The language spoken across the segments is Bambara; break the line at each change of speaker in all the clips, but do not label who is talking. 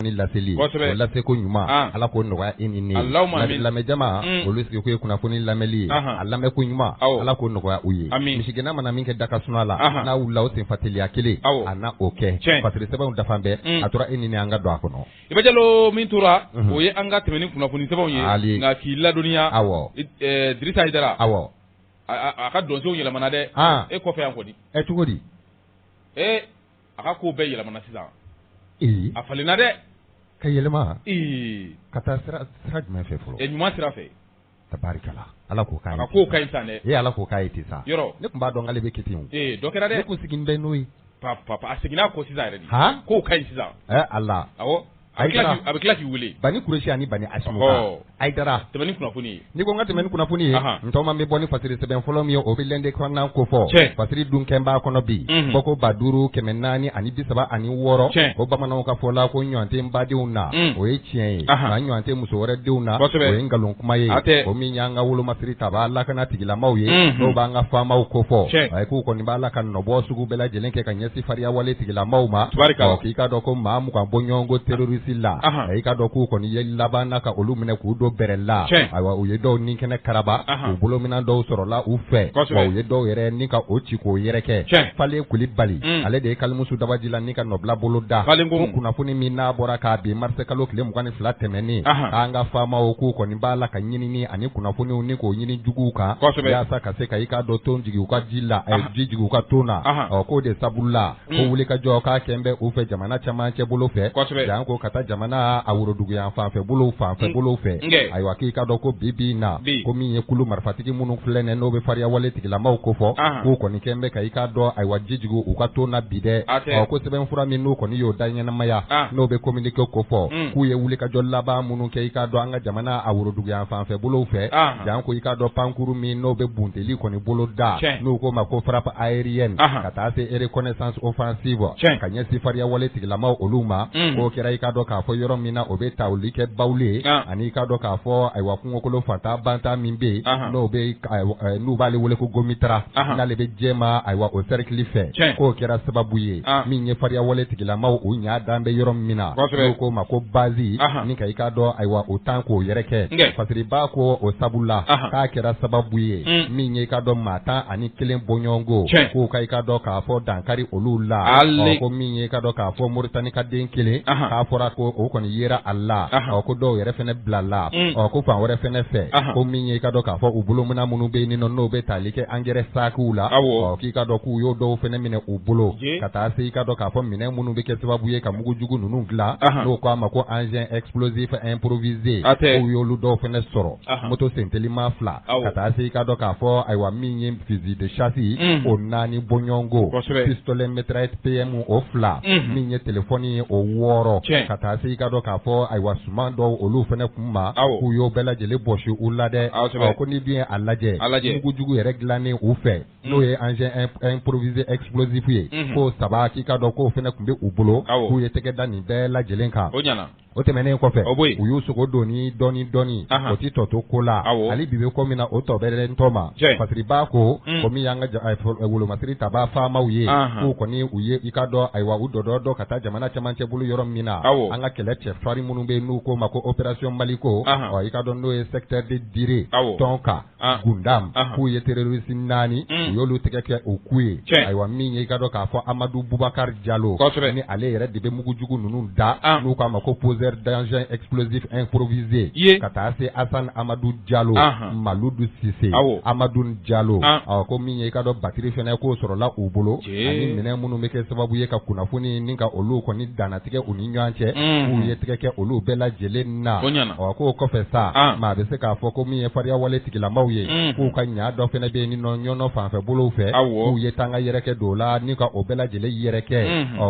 ni laseli o lase ko ɲuman ala k'o nɔgɔya e ni ne lamɛjama olu sigi ko ye kunnafoni lamɛnli ye a lamɛn ko ɲuman ala k'o nɔgɔya u ye misigɛnna mana min kɛ daga suna la n'a wulila o senfateliya kelen a na o kɛ fasiri sɛbɛnw dafa bɛɛ a tora e ni ne an ka don a kɔnɔ
Iba Jalo min tora o ye an ka tɛmɛni kunnafoni sɛbɛnw ye nka k'i ladɔnniya Dirisa Ayidara a ka donsow yɛlɛmana dɛ e kɔfɛ yan kɔni
cogo di
a ka ko bɛɛ yɛlɛmana sisan a falenna dɛ
ka yɛlɛma ka taa sira jumɛn fɛ fɔlɔ
ɲuman sira fɛ
tabarikala ala k'o k'a ye
a ko ka ɲi san dɛ
ala k'o k'a ye ten sa yɔrɔ ne tun b'a dɔn k'ale bɛ kɛ ten o
dɔ kɛra dɛ
ne kun sigin bɛ n'o ye
papa a seginna ko sisan yɛrɛ de k'o ka ɲi sisan
ala
awɔ a bɛ tila k'i wele
Bani Kureshi ani Bani Asimu Ayidara
tɛmɛni kunnafoni ye
ni ko n ka tɛmɛni kunnafoni ye ntɔma bɛ bɔ ni fasiri sɛbɛn fɔlɔ min ye o bɛ lɛnde kɔnɔna ko fɔ fasiri dun kɛnb'a kɔnɔ bi fɔ ko 5,436 ani ko bamananw ka fɔ la ko ɲɔgɔn tɛ n badenw na o ye tiɲɛ ye nka ɲɔgɔn tɛ muso wɛrɛ denw na o ye nkalon kuma ye o min y'an ka wolomasiri ta b'a lakana tigilamaw ye n'o b'an ka faamaw ko fɔ a ye k'u kɔni b'a la ka nɔbɔ sugu bɛɛ lajɛlen kɛ ka ɲɛsin fariya wale tigilamaw ma k'i ka dɔn ko maa mugan bɔ ɲɔgɔnko terroriste la i ka dɔn k'u kɔni ye laban na ka olu minɛ k'u don bɛrɛ la ayiwa u ye dɔw ni kɛnɛ karaba u bolominɛ dɔw sɔrɔla u fɛ wa u ye dɔw yɛrɛ ni ka o ci k'o yɛrɛ kɛ Fale Kulibali ale de ye Kalimusu Dabaji la ni ka nɔbila bolo da ko kunnafoni min n'a bɔra k'a bin marse kalo tile 22 tɛmɛnen k'an ka faamaw k'u kɔni b'a la ka ɲinini ani kunnafoniw ni k'o ɲini juguw kan yaasa ka se ka i ka dɔn ton jigi u ka ji la ji jigi u ka ton na k'o de sabula ko wuli ka jɔ k'a kɛn bɛ u fɛ jamana camancɛ bolo fɛ jan ko ka taa jamana a woroduguyan fanfɛ bolo fɛ ayiwa k'i ka dɔn ko bibi na ko min ye kulu marifatigi minnu filɛ n'o bɛ fariya wale tigilamaw ko fɔ k'u kɔni kɛn bɛ ka i ka dɔn ayiwa ji jigi u ka ton na bi dɛ ko sɛbɛnfura min n'u kɔni y'o da ɲɛnamaya n'o bɛ communiqué ko fɔ k'u ye wuli ka jɔ laban minnu kɛ i ka dɔn an ka jamana a woroduguyan fanfɛ bolo fɛ jan ko i ka dɔn pankuru min n'o bɛ bunteli kɔni bolo da n'u ko ma ko frappe aérienne ka taa se reconnaissance offensive ka ɲɛsin fariya wale tigilamaw olu ma k'o kɛra i ka dɔn k'a fɔ yɔrɔ min na o bɛ tawuli kɛ bawle ani i ka dɔn k'a fɔ ayiwa kungokolo fanta banta min bɛ n'u b'ale wele ko Gomitara n'ale bɛ jɛma ayiwa o cercle fɛ k'o kɛra sababu ye min ye fariya wale tigilamaw u ɲa dan bɛ yɔrɔ min na n'o ko ma ko base ni ka i ka dɔn ayiwa o tan k'o yɛrɛ kɛ fasiri b'a ko o sabula k'a kɛra sababu ye min ye i ka dɔn maa 11 bɔɲɔgɔnko k'o ka i ka dɔn k'a fɔ dankari olu la ko min ye i ka dɔn k'a fɔ Moritani ka den kelen k'a fɔra ko o kɔni yera a la ko dɔw yɛrɛ fɛnɛ bila la ko fan wɛrɛ fɛnɛ fɛ ko min ye i ka dɔn k'a fɔ u bolomina minnu bɛ yen n'o bɛ tali kɛ engrais sakiw la k'i ka dɔn k'u y'o dɔw fɛnɛ minɛ u bolo ka taa se i ka dɔn k'a fɔ minɛn minnu bɛ kɛ sababu ye ka mugujugu ninnu dilan n'o k'a ma ko engin explosif improvisé k'u y'olu dɔw fɛnɛ sɔrɔ moto sentelima 2 ka taa se i ka dɔn k'a fɔ ayiwa min ye fusil de chasse o 4 bɔɲɔgɔnko pistolet mitraillette PM o 2 min ye téléphone ye o 6 ka taa se i ka dɔn k'a fɔ ayiwa suman dɔw olu fɛnɛ kun ma k'u y'o bɛɛ lajɛlen bɔsi u la dɛ ko ni dun ye a lajɛ mugujugu yɛrɛ dilannen u fɛ n'o ye engin improvisé explosif ye ko 3 k'i ka dɔn k'o fɛnɛ kun bɛ u bolo k'u ye tɛgɛ da nin bɛɛ lajɛlen kan o tɛmɛnen kɔfɛ u y'u sogo don ni dɔɔni o ti tɔ to ko la hali bi bɛ ko min na o tɔ bɛrɛ ntɔ ma fasiri b'a ko min y'an ka wolomasiri taba faamaw ye k'u kɔni u ye i ka dɔn ayiwa u dɔ ka taa jamana camancɛ bolo yɔrɔ min na an ka kɛlɛ cɛfarin minnu bɛ n'u ko ma ko opération Maliko i ka dɔn n'o ye secteur de Dire Tonka Gundam k'u ye terroriste 4 u y'olu tigɛ kɛ o ku ye ayiwa min ye i ka dɔn k'a fɔ Amadu Bubakar Diallo ni ale yɛrɛ de bɛ mugujugu ninnu da n'u k'a ma ko poseur d'engin explosif improvisé ka taa se Hassan Amadou Diallo Maludu Cissé Amadou Diallo ko min ye i ka dɔn batiri fɛnɛ k'o sɔrɔla u bolo ani minɛn minnu bɛ kɛ sababu ye ka kunnafoni ni ka olu kɔni dannatigɛ u ni ɲɔgɔn cɛ k'u ye tigɛ kɛ olu bɛɛ lajɛlen na k'o kɔfɛ sa maa bɛ se k'a fɔ ko min ye fariya wale tigilamaw ye k'u ka ɲa dɔ fɛnɛ bɛ yen ni ɲɔnɔ fanfɛ bolow fɛ k'u ye tanga yɛrɛkɛ don la ni ka o bɛɛ lajɛlen yɛrɛ kɛ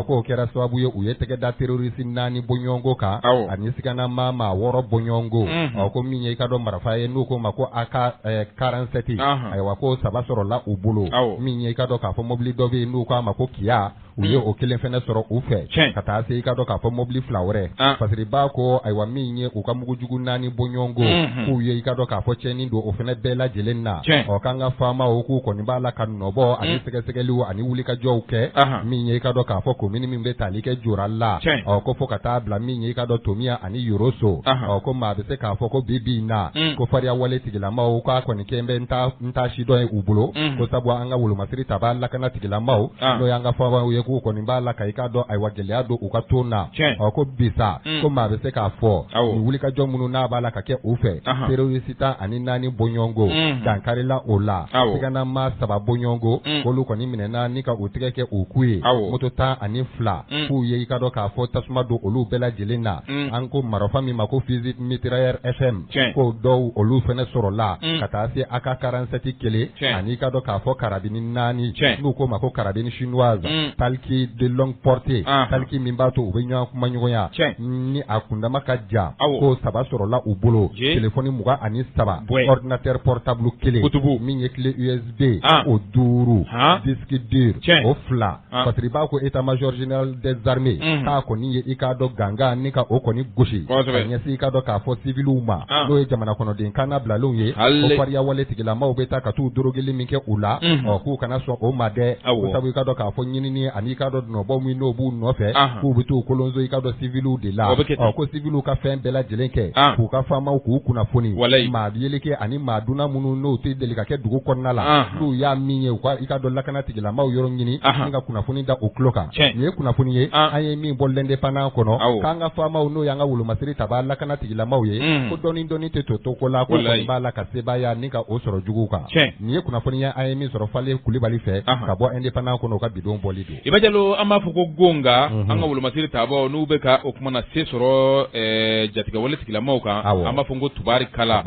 k'o kɛra sababu ye u ye tɛgɛ da terroriste 4 bɔɲɔgɔnko kan 6 ani sigana ma woro bonyongo ko min ye ka do marafa ye n'u ko ma ko aka 47 ayiwa ko saba sɔrɔ la u bolo min ye ka do k'a fɔ mobili dɔ bɛ n'u ko ma ko Kia u ye o kelen fɛnɛ sɔrɔ u fɛ ka taa se i ka dɔ k'a fɔ mobili 2 wɛrɛ fasiri b'a ko ayiwa min ye u ka mugujugu 4 bonyongo k'u ye i ka dɔ k'a fɔ cɛnni don o fɛnɛ bɛɛ lajɛlen na k'an ka faama o k'u kɔni b'a la ka nɔbɔ ani sɛgɛsɛgɛliw ani wulikajɔw kɛ min ye i ka dɔ k'a fɔ komini min bɛ tali kɛ Jora la ko fɔ ka taa bila min ye i ka dɔ Tomiya ani Yoroso ko maa bɛ se k'a fɔ ko bi na ko fariya wale tigilamaw k'a kɔni kɛ bɛ n ta si dɔ ye u bolo ko sabu an ka wolomasiri ta b'a lakana tigilamaw n'o y'an ka faamaw ye k'u kɔni b'a la ka i ka dɔn ayiwa gɛlɛya don u ka ton na ko bisa ko maa bɛ se k'a fɔ ni wulikajɔ minnu n'a b'a la ka kɛ u fɛ terrorista ani 4 bonyongo dankarila o la siganama 7 bonyongo k'olu kɔni minɛna ni ka u tigɛ kɛ u ku ye moto 10 ani 2 k'u ye i ka dɔn k'a fɔ tasuma don olu bɛɛ lajɛlen na an ko marafa min ma ko Fizi Mitrailleur FM ko dɔw olu fɛnɛ sɔrɔ la ka taa se AK 47 kelen ani i ka dɔn k'a fɔ karabini 4 n'u ko ma ko karabini chinoise talki de longue portée talki min b'a to u bɛ ɲɔgɔn kuma ɲɔgɔnya ni a kundama ka ja ko 7 sɔrɔ la u bolo telefɔni 23 ordinateur portable kelen min ye clé USB o 5 disque dur o 2 fasiri b'a ko état major général des armées k'a kɔni ye i k'a dɔn ganga ni ka o kɔni gosi ka ɲɛsin i k'a dɔn k'a fɔ civiliw ma n'o ye jamana kɔnɔden kan bilalenw ye ko fariya wale tigilamaw bɛ taa ka t'u dorogeli min kɛ u la k'u kana sɔn o ma dɛ ko sabu i ka dɔn k'a fɔ ɲinini ani i ka dɔn nɔbɔw min n'o b'u nɔfɛ k'u bɛ t'u kolonzo i ka dɔn civiliw de la ko civiliw ka fɛn bɛɛ lajɛlen kɛ k'u ka faamaw k'u kunnafoni maa yeleke ani maa dunna minnu n'o tɛ deli ka kɛ dugu kɔnɔna la n'u y'a min ye i ka dɔn lakana tigilamaw yɔrɔ ɲini ni ka kunnafoni da o tulo kan nin ye kunnafoni ye an ye min bɔ l'indépendant kɔnɔ k'an ka faamaw n'o y'an ka wolomasiri ta b'a lakana tigilamaw ye ko dɔɔni tɛ to ko la ko kɔni b'a la ka sebaaya ni ka o sɔrɔ juguw kan nin ye kunnafoni ye an ye min sɔrɔ Fale Kulibali fɛ ka bɔ indépendant kɔnɔ o ka bidon bɔli don
Iba Jalo an b'a fɔ ko gonga an ka wolomasiri taabɔ n'u bɛ ka o kuma na se sɔrɔ jatigɛ wale tigilamaw kan an b'a fɔ ko tubarikala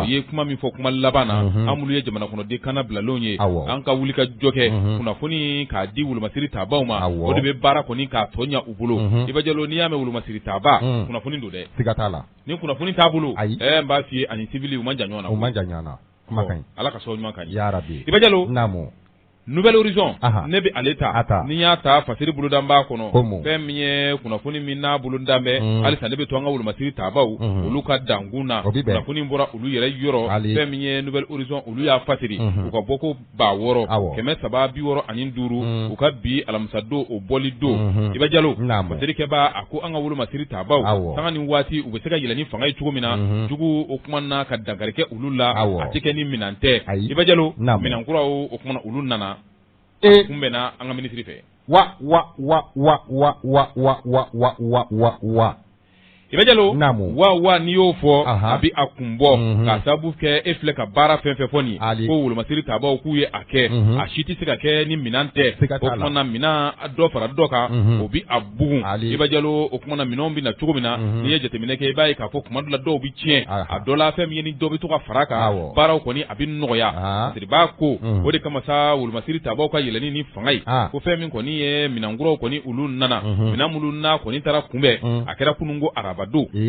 u ye kuma min fɔ kuma laban na an minnu ye jamana kɔnɔden kana bilalenw ye an ka wuli ka jɔ kɛ kunnafoni k'a di wolomasiri taabaw ma o de bɛ baara kɔni k'a tɔ ɲɛ u bolo Iba Jalo n'i y'a mɛn wolomasiri taaba kunnafoni don dɛ
siga t'a la
ni kunnafoni t'a bolo n b'a f'i ye ani civil u man jan ɲɔgɔn na
u man jan ɲɔgɔn na kuma kaɲi
Ala ka sɔn ɲuman kan
ya Rabbi
Iba Jalo
naamu
Nouvelle Horizon ne bɛ ale ta ni y'a ta fasiri bolodan b'a kɔnɔ fɛn min ye kunnafoni min n'a bolodan bɛ halisa ne bɛ to an ka wolomasiri taabaw olu ka dankun na kunnafoni bɔra olu yɛrɛ yɔrɔ fɛn min ye Nouvelle Horizon olu y'a fasiri u ka bɔ ko 600 365 ani 5 u ka bi alamisa don o bɔli don Iba Jalo fasirikɛba a ko an ka wolomasiri taabaw sanga ni waati u bɛ se ka yɛlɛ ni fanga ye cogo min na jugu o kuma na ka dankari kɛ olu la a tɛ kɛ ni minɛn tɛ Iba Jalo minɛn kuraw o kuma olu nana kun bɛna an ka ministre fɛ Iba Jalo wa n'i y'o fɔ a bi a kun bɔ k'a sababu kɛ e filɛ ka baara fɛn fɛn fɔ nin ko wolomasiri taabaw k'u ye a kɛ a si tɛ se ka kɛ ni minɛn tɛ o kumana minɛn dɔ fara dɔ kan o bi a bugun Iba Jalo o kumana minɛnw bɛ na cogo min na n'i ye jateminɛ kɛ i b'a ye k'a fɔ kuma dɔ la dɔw bɛ tiɲɛ a dɔ la fɛn min ye ni dɔ bɛ to ka fara kan baaraw kɔni a bɛ nɔgɔya siriba ko o de kama sa wolomasiri taabaw ka yɛlɛni ni fanga ye ko fɛn min kɔni ye minɛnkuraw kɔni olu nana minɛn minnu na kɔni taara kunbɛn a kɛra kununko arabado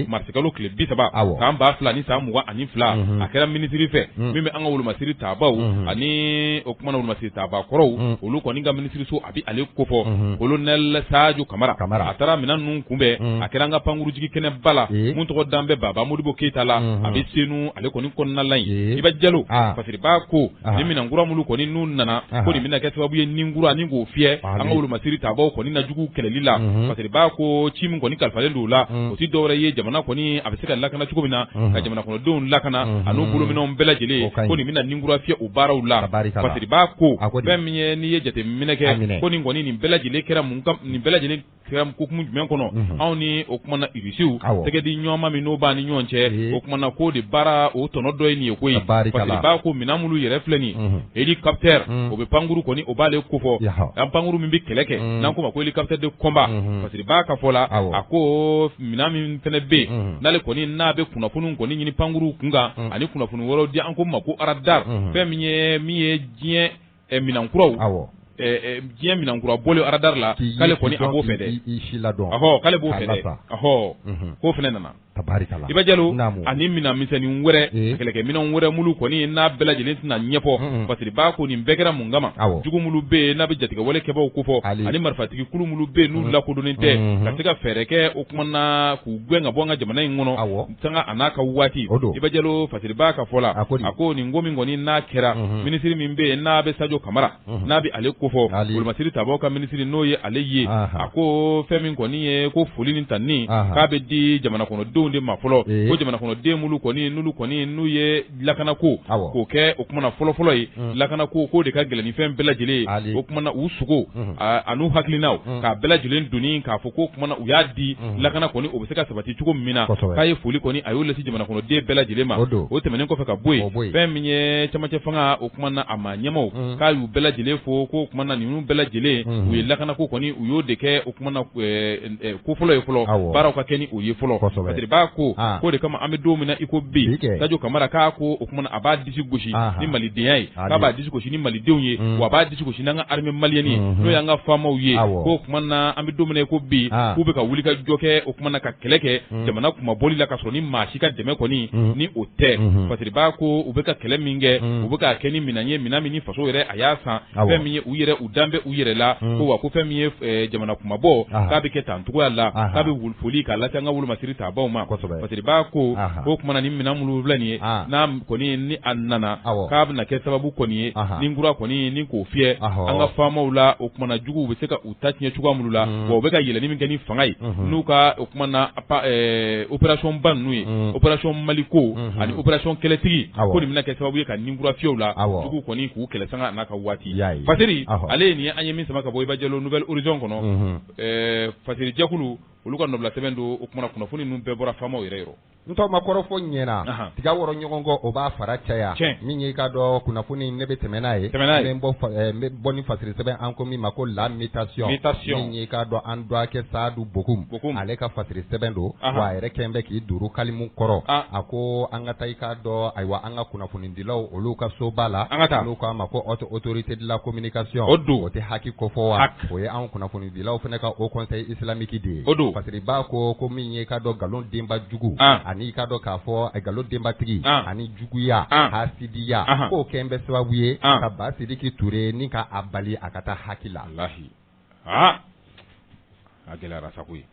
marsikalo tile 30 san 2000 ni san 22 a kɛra ministiri fɛ min bɛ an ka wolomasiri taabaw ani o kumana wolomasiri taaba kɔrɔw olu kɔni ka ministiri so a bɛ ale kofɔ colonel Sadio Kamara a taara minɛn ninnu kunbɛn a kɛra an ka pankurujigi kɛnɛ bala mun tɔgɔ dan bɛ Baba Modibo Keita la a bɛ Senu ale kɔni kɔnɔna la yen Iba Jalo fasiriba ko ni minɛnkura minnu kɔni n'u nana ko nin bɛna kɛ sababu ye ninkura ani k'o fiyɛ an ka wolomasiri taabaw kɔni na jugu kɛlɛli la fasiriba ko ci min kɔni kalifalen don o la o ti dɔwɛrɛ ye jamana kɔni a bɛ se ka lakana cogo min na ka jamana kɔnɔdenw lakana an'u bolominɛnw bɛɛ lajɛlen ko nin bɛna ninkura fiyɛ o baaraw la fasiriba ko fɛn min ye n'i ye jateminɛ kɛ ko nin kɔni nin bɛɛ lajɛlen kɛra nin bɛɛ lajɛlen kɛra hukumu jumɛn kɔnɔ anw ni o kumana irisiw tɛgɛdi ɲɔgɔnma min n'o b'a ni ɲɔgɔn cɛ o kumana ko de baara o tɔnɔ dɔ ye nin ye ko ye fasiriba ko minɛn minnu yɛrɛ filɛ nin hélicoptère o bɛ pankuru kɔni o b'ale kofɔ an pankuru min bɛ kɛlɛ kɛ n'an ko ma ko hélicoptère de combat fasiriba ka fɔ la a ko minɛn min fɛnɛ bɛ n'ale kɔni n'a bɛ kunnafoni kɔni ɲini pankuru kunkan ani kunnafoni wɛrɛw di an ko ma ko radar fɛn min ye diɲɛ minɛnkuraw diɲɛ minankura bolo radar la k'ale kɔni a b'o fɛ dɛ k'ale b'o fɛ dɛ k'o fɛnɛ nana Iba Jalo ani mina misɛnnin wɛrɛ kɛlɛkɛminɛn wɛrɛ mulu kɔni n'a bɛɛ lajɛlen tɛna ɲɛfɔ parce que b'a ko nin bɛɛ kɛra mun kama jugu mulu bɛ yen n'a bɛ jatigɛwale kɛbaaw ko fɔ ani marifatigi kulu mulu bɛ yen n'u lakodɔnnen tɛ ka se ka fɛɛrɛ kɛ o kuma na k'u gɛn ka bɔ an ka jamana in kɔnɔ sanga a n'a ka waati Iba Jalo parce que b'a ka fɔ la a ko nin ko min kɔni n'a kɛra minisiri min bɛ yen n'a bɛ Sadio Kamara n'a bɛ ale ko fɔ Wolomasiri Tabaw ka minisiri n'o ye ale ye a ko fɛn min kɔni ye ko foli ni tanni k'a bɛ di jamana kɔnɔdenw de ma fɔlɔ ko jamana kɔnɔden mulu kɔni n'u ye lakana ko k'o kɛ o kuma na fɔlɔ ye lakana ko de ka gɛlɛn ni fɛn bɛɛ lajɛlen o kuma na u sugo an'u hakilinaw k'a bɛɛ lajɛlen donni k'a fɔ ko kuma na u y'a di lakana kɔni o bɛ se ka sabati cogo min na k'a ye foli kɔni a y'o lase jamana kɔnɔden bɛɛ lajɛlen ma o tɛmɛnen kɔfɛ ka bɔ yen fɛn min ye camancɛ fanga o kuma na a ma ɲɛmaw k'a y'u bɛɛ lajɛlen fo ko kuma na ninnu bɛɛ lajɛlen u ye lakana ko kɔni u y'o de kɛ o kuma na ko fɔlɔ ye fɔlɔ baaraw ka kɛ ni o ye fɔlɔ b'a ko de kama an bɛ don min na i ko bi Sadio Kamara k'a ko o kuma a b'a disi gosi ni malidenya ye k'a b'a disi gosi ni malidenw ye wa a b'a disi gosi n'an ka armée malienne n'o y'an ka faamaw ye ko o kuma na an bɛ don min na i ko bi k'u bɛ ka wuli ka jɔ kɛ o kuma na ka kɛlɛ kɛ jamana kuma bɔli la ka sɔrɔ ni maa si ka dɛmɛ kɔni ni o tɛ parce que b'a ko u bɛ ka kɛlɛ min kɛ u bɛ k'a kɛ ni minan ye minan min ni faso yɛrɛ a y'a san fɛn min ye u yɛrɛ u danbɛ u yɛrɛ la ko wa ko fɛn min ye jamana kumabɔ k'a bɛ kɛ tan cogoya la k'a bɛ foli k'a lase an ka Wolomasiri Tabaw ma parce que b'a ko kuma ni minan mulu filɛ nin ye n'a kɔni ni a nana k'a bɛna kɛ sababu kɔni ye ni nkura kɔni ni k'o fiyɛ an ka faamaw la o kuma na juguw bɛ se ka u ta tiɲɛ cogoya minnu la wa u bɛ ka yɛlɛnni min kɛ ni fanga ye n'u ka o kuma na opération ba ninnu ye opération Maliko ani opération kɛlɛtigi ko nin bɛna kɛ sababu ye ka ni nkura fiyɛw la juguw kɔni k'u kɛlɛ sanga n'a ka waati Fasiri ale ye nin ye an ye min sama ka bɔ Iba Jalo Nouvelle Horizon kɔnɔ Fasiri jɛkulu olu ka nɔbila sɛbɛn don o kuma na kunnafoni ninnu bɛɛ bɔra faamaw yɛrɛ yɔrɔ
ntɔma kɔrɔfɔ ɲɛna tiga wɔrɔ ɲɔgɔn kɔ o b'a fara caya min ye ka dɔn kunnafoni ne bɛ tɛmɛ n'a ye n bɛ bɔ ni Fasiri sɛbɛn an ko min ma ko la mutation min ye ka dɔn an dɔ kɛ Saadu Bokum ale ka Fasiri sɛbɛn don wa a yɛrɛ kɛn bɛ k'i duuru kalimu kɔrɔ a ko an ka taa i ka dɔn ayiwa an ka kunnafonidilaw olu ka soba la olu k'a ma ko autorité de la communication o tɛ haki kofɔ wa o ye an kunnafonidilaw fana ka Haut Conseil islamique de ye Fasiri b'a ko min ye ka dɔn nkalon denba jugu ani ka dɔn k'a fɔ nkalon denbatigi ani juguya hasidiya k'o kɛn bɛ sababu ye ka Ba Sidiki Ture ni ka a bali a ka taa haki la
a gɛlɛyara sa koyi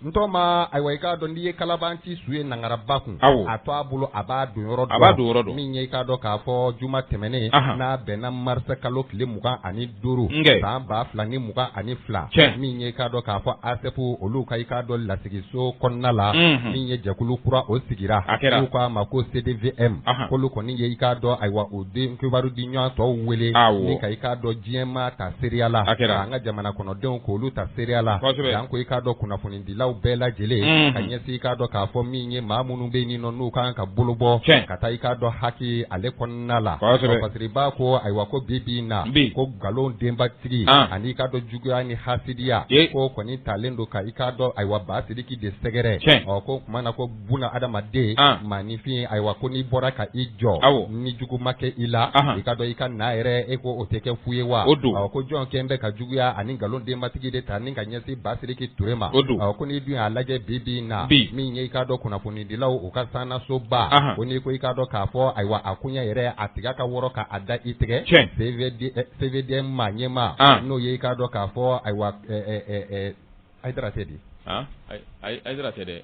ntɔma ayiwa i k'a dɔn n'i ye kalabanci su ye nangaraba kun a to a bolo a b'a don yɔrɔ dɔn min ye i k'a dɔn k'a fɔ juma tɛmɛnen n'a bɛnna marisa kalo tile 25 san 2022 min ye i k'a dɔn k'a fɔ ASEP olu ka i k'a dɔn lasigiso kɔnɔna la min ye jɛkulu kura o sigira n'u k'a ma ko CDVM k'olu kɔni ye i k'a dɔn ayiwa o den kibaru di ɲɔgɔn tɔw wele ni ka i k'a dɔn diɲɛma ta seereya la an ka jamana kɔnɔdenw k'olu ta seereya la yan ko i k'a dɔn kunnafonidilaw bɛɛ lajɛlen ka ɲɛsin i k'a dɔn k'a fɔ min ye maa minnu bɛ yen nɔ n'u kan ka bolo bɔ ka taa i k'a dɔn haki ale kɔnɔna la Fasiri b'a ko ayiwa ko bi na ko nkalon denbatigi ani i k'a dɔn juguya ni hasidiya ko kɔni talen don ka i k'a dɔn ayiwa Ba Sidiki de sɛgɛrɛ ko tuma na ko buna adamaden maanifin ayiwa ko n'i bɔra ka i jɔ ni jugu ma kɛ i la i k'a dɔn i ka na yɛrɛ e ko o tɛ kɛ fu ye wa ko jɔn kɛn bɛ ka juguya ani nkalon denbatigi de ta ni ka ɲɛsin Ba Sidiki Ture ma ko n'i dun y'a lajɛ bi na min ye i k'a dɔn kunnafonidilaw u ka sannasoba ko n'i ko i k'a dɔn k'a fɔ ayiwa a kunya yɛrɛ a tiga ka wɔrɔ ka a da i tigɛ CVDM ma ɲɛma n'o ye i k'a dɔn k'a fɔ ayiwa Aïdara tɛ di
Aïdara tɛ dɛ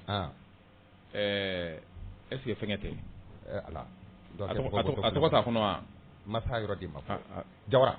est-ce que fɛngɛ tɛ
ala
a tɔgɔ t'a kɔnɔ wa
masa yɔrɔ di ma
Jawara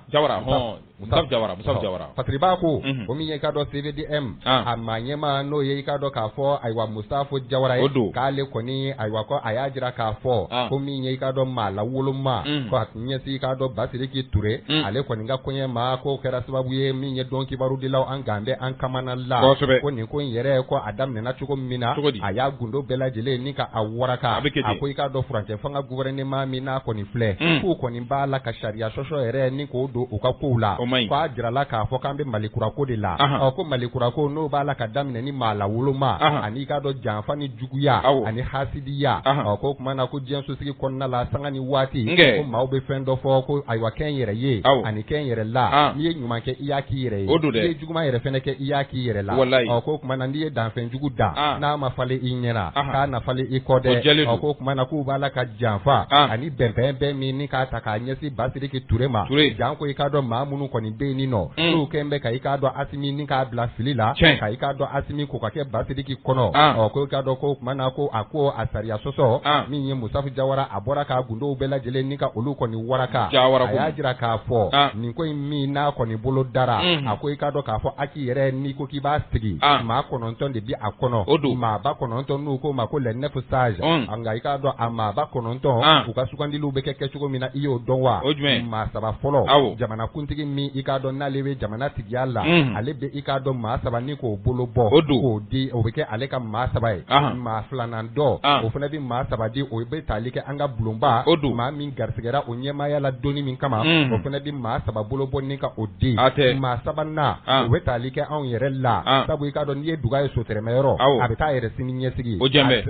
Musaf Jawara
Fasiri b'a ko o min ye i k'a dɔn CVDM a ma ɲɛma n'o ye i k'a dɔn k'a fɔ ayiwa Musafo Jawara ye k'ale kɔni ayiwa ko a y'a jira k'a fɔ ko min ye i k'a dɔn maa lawoloma ko a ɲɛsin i k'a dɔn Ba Sidiki Ture ale kɔni ka kɔɲɛ ma ko kɛra sababu ye min ye dɔn kibarudilaw an kan bɛ an kamana la ko nin ko in yɛrɛ ko a daminɛna cogo min na a y'a gundo bɛɛ lajɛlen ni ka a waraka a ko i k'a dɔn furancɛ fanga gouvernement min n'a kɔni filɛ k'u kɔni b'a la ka sariya sɔsɔ yɛrɛ ni k'o don u ka kow la k'a jirala k'a fɔ k'an bɛ malikurako de la ko malikurako n'o b'a la ka daminɛ ni maa lawoloma ani k'a dɔn janfa ni juguya ani hasidiya ko tuma na ko diɲɛ sosigi kɔnɔna la sanga ni waati ko maaw bɛ fɛn dɔ fɔ ko ayiwa kɛ n yɛrɛ ye ani kɛ n yɛrɛ la n'i ye ɲuman kɛ i y'a k'i yɛrɛ ye n'i ye juguman yɛrɛ fɛnɛ kɛ i y'a k'i yɛrɛ la ko tuma na n'i ye danfɛn jugu da n'a ma falen i ɲɛna k'a na falen i kɔ dɛ ko tuma na k'u b'a la ka janfa ani bɛnbɛn bɛɛ min ni k'a ta k'a ɲɛsin Basidiki Ture ma jan ko i k'a dɔn maa minnu kɔni bɛ yen nin nɔ n'u kɛn bɛ ka i k'a dɔn Asimi ni k'a bila fili la ka i k'a dɔn Asimi ko ka kɛ Basidiki kɔnɔ ko i k'a dɔn ko tuma na ko a sariya sɔsɔ min ye Musafu Jawara a bɔra k'a gundow bɛɛ lajɛlen ni ka olu kɔni waraka a y'a jira k'a fɔ nin ko in min n'a kɔni bolo dara a ko i k'a dɔn k'a fɔ Aki yɛrɛ n'i ko k'i b'a sigi maa 9 de bi a kɔnɔ maaba 9 n'u ko ma ko les 9 sages nka i k'a dɔn a maaba 9 u ka sugandiliw bɛ kɛ cogo min na i y'o dɔn wa maa 3 fɔlɔ jamanakuntigi min i k'a dɔn n'ale bɛ jamana tigiya la ale bɛ i k'a dɔn maa 3 ni k'o bolo bɔ k'o di o bɛ kɛ ale ka maa 3 ye maa 2nan dɔ o fana bɛ maa 3 di o bɛ tali kɛ an ka bulonba maa min garisigɛra o ɲɛmaaya la donni min kama o fana bɛ maa 3 bolo bɔ ni ka o di maa 3nan o bɛ tali kɛ anw yɛrɛ la sabu i k'a dɔn n'i ye duga ye sotɛrɛmɛyɔrɔ a bɛ taa yɛrɛ sini ɲɛsigi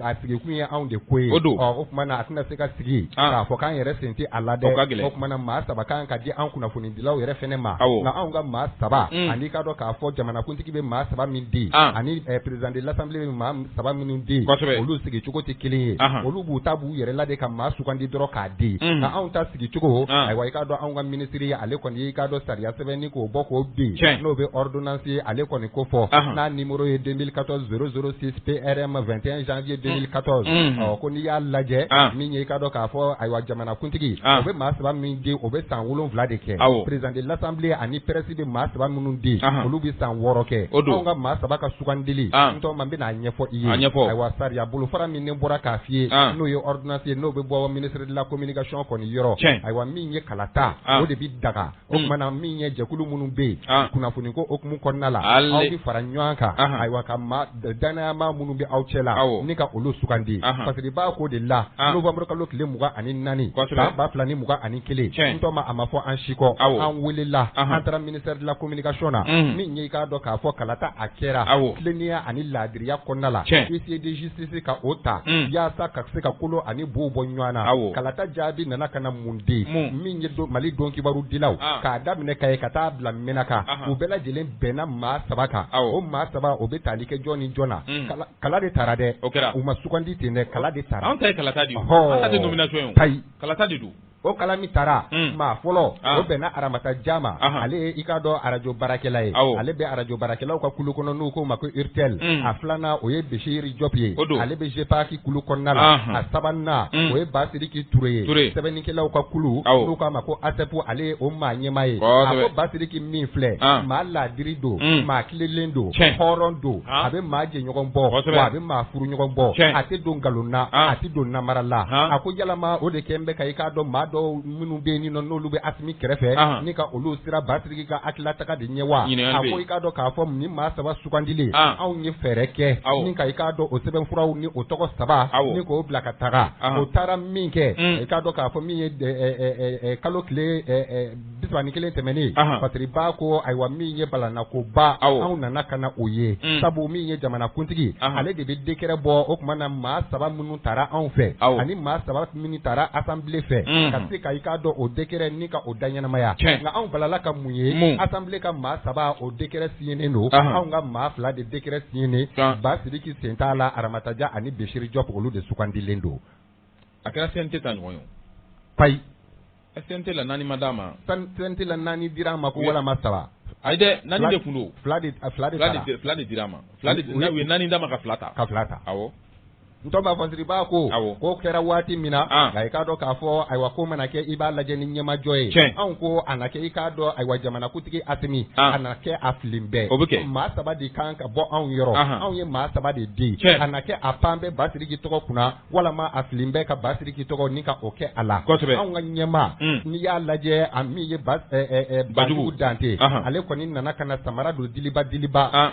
a sigikun ye anw de ko ye o tuma na a tɛna se ka sigi k'a fɔ k'an yɛrɛ sen tɛ a la dɛ o tuma na maa 3 kan ka di an kunnafonidilaw yɛrɛ fɛnɛ ma nka anw ka maa 3 ani k'a dɔn k'a fɔ jamanakuntigi bɛ maa 3 min di ani président de l'Assemblée bɛ maa 3 minnu di olu sigicogo tɛ kelen ye olu b'u ta b'u yɛrɛ la de ka maa sugandi dɔrɔn k'a di nka anw ta sigicogo ayiwa i k'a dɔn anw ka ministre ye ale kɔni ye i k'a dɔn sariya sɛbɛnni k'o bɔ k'o bin n'o bɛ ordonnance ye ale kɔni ko fɔ n'a numéro ye 2014 006 PRM 21 janvier 2014 ko n'i y'a lajɛ min ye i k'a dɔn k'a fɔ ayiwa jamanakuntigi o bɛ maa 3 min di o bɛ san 7 de kɛ président de l'Assemblée ani presse bɛ maa 3 minnu di olu bɛ san 6 kɛ anw ka maa 3 ka sugandili n tɔ man bɛna ɲɛfɔ i ye ayiwa sariya bolofara min ne bɔra k'a f'i ye n'o ye ordonnance ye n'o bɛ bɔ ministre de la communication kɔni yɔrɔ ayiwa min ye kalata o de bɛ daga o tuma na min ye jɛkulu minnu bɛ yen kunnafoni ko hukumu kɔnɔna la aw bɛ fara ɲɔgɔn kan ayiwa ka danayama minnu bɛ aw cɛ la ni ka olu sugandi parce que b'a ko de la novembre kalo tile 24 san 2021 n tɔ ma a ma fɔ an si kɔ an welela an taara ministère de la communication na min ye i k'a dɔn k'a fɔ kalata a kɛra tilennenya ani laadiriya kɔnɔna la huissier de justice ka o ta yaasa ka se ka kolo ani bow bɔ ɲɔgɔn na kalata jaabi nana ka na mun di min ye Mali don kibaru dilaw k'a daminɛ ka ye ka taa bila Menaka u bɛɛ lajɛlen bɛnna maa 3 kan o maa 3 o bɛ tali kɛ jɔn ni jɔn na kala de taara dɛ u ma sugandi ten dɛ kala de taara
anw ta ye kalata de ye an ta tɛ nomination ye
tayi
kalata de don
o kala min taara maa fɔlɔ o bɛnna Aramata Jama ale ye i k'a dɔn arajo baarakɛla ye ale bɛ arajo baarakɛlaw ka kulu kɔnɔ n'u ko ma ko URTEL a 2nan o ye Bishiri Diop ye ale bɛ GPAC kulu kɔnɔna la a 3nan o ye Basidiki Ture ye sɛbɛnnikɛlaw ka kulu n'u k'a ma ko ASEP ale ye o maa ɲɛmaa ye a ko Basidiki min filɛ maa laadiri don maa tilelen don hɔrɔn don a bɛ maa jɛɲɔgɔn bɔ wa a bɛ maa furu ɲɔgɔn bɔ a tɛ don nkalon na a tɛ don namara la a ko yalama o de kɛn bɛ ka i k'a dɔn maa dɔw minnu bɛ yen n'olu bɛ Asimi kɛrɛfɛ ni ka olu sira Basidiki ka hakilataga de ɲɛ wa a ko i k'a dɔn k'a fɔ ni maa 3 sugandili anw ye fɛɛrɛ kɛ ni ka i k'a dɔn o sɛbɛnfuraw ni o tɔgɔ 3 ni k'o bila ka taga o taara min kɛ i k'a dɔn k'a fɔ min ye kalo tile 21 tɛmɛnen Patiri Ba ko ayiwa min ye balanakoba anw nana ka na o ye sabu min ye jamanakuntigi ale de bɛ décret bɔ o tuma na maa 3 minnu taara anw fɛ ani maa 3 minnu taara Assemblée fɛ ka se ka i k'a dɔn o décret ni ka o da ɲɛnamaya nka anw balala ka mun ye Assemblée ka maa 3 o décret signé don anw ka maa 2 de décret signé Basidiki sen t'a la Aramata Ja ani Bishiri Diop olu de sugandilen don
a kɛra CNT ta ɲɔgɔn ye
payi
CNT la 4 ma d'a ma
CNT la 4 dira ma ko walama 3
ayi dɛ 4 de kun don
2
de dira ma 2 de u ye 4 d'a ma ka 2 ta awɔ
ntɔnba Patiri Ba ko k'o kɛra waati min na nka i k'a dɔn k'a fɔ ayiwa ko mana kɛ i b'a lajɛ ni ɲɛmajɔ ye anw ko a na kɛ i k'a dɔn ayiwa jamanakuntigi Asimi a na kɛ a filin bɛɛ
o bɛ kɛ maa
3 de kan ka bɔ anw yɔrɔ anw ye maa 3 de di a na kɛ a pan bɛ Basidiki tɔgɔ kunna walama a filin bɛɛ ka Basidiki tɔgɔ ni ka o kɛ a la anw ka ɲɛma n'i y'a lajɛ a min ye Bajugu Dante ale kɔni nana ka na samara don diliba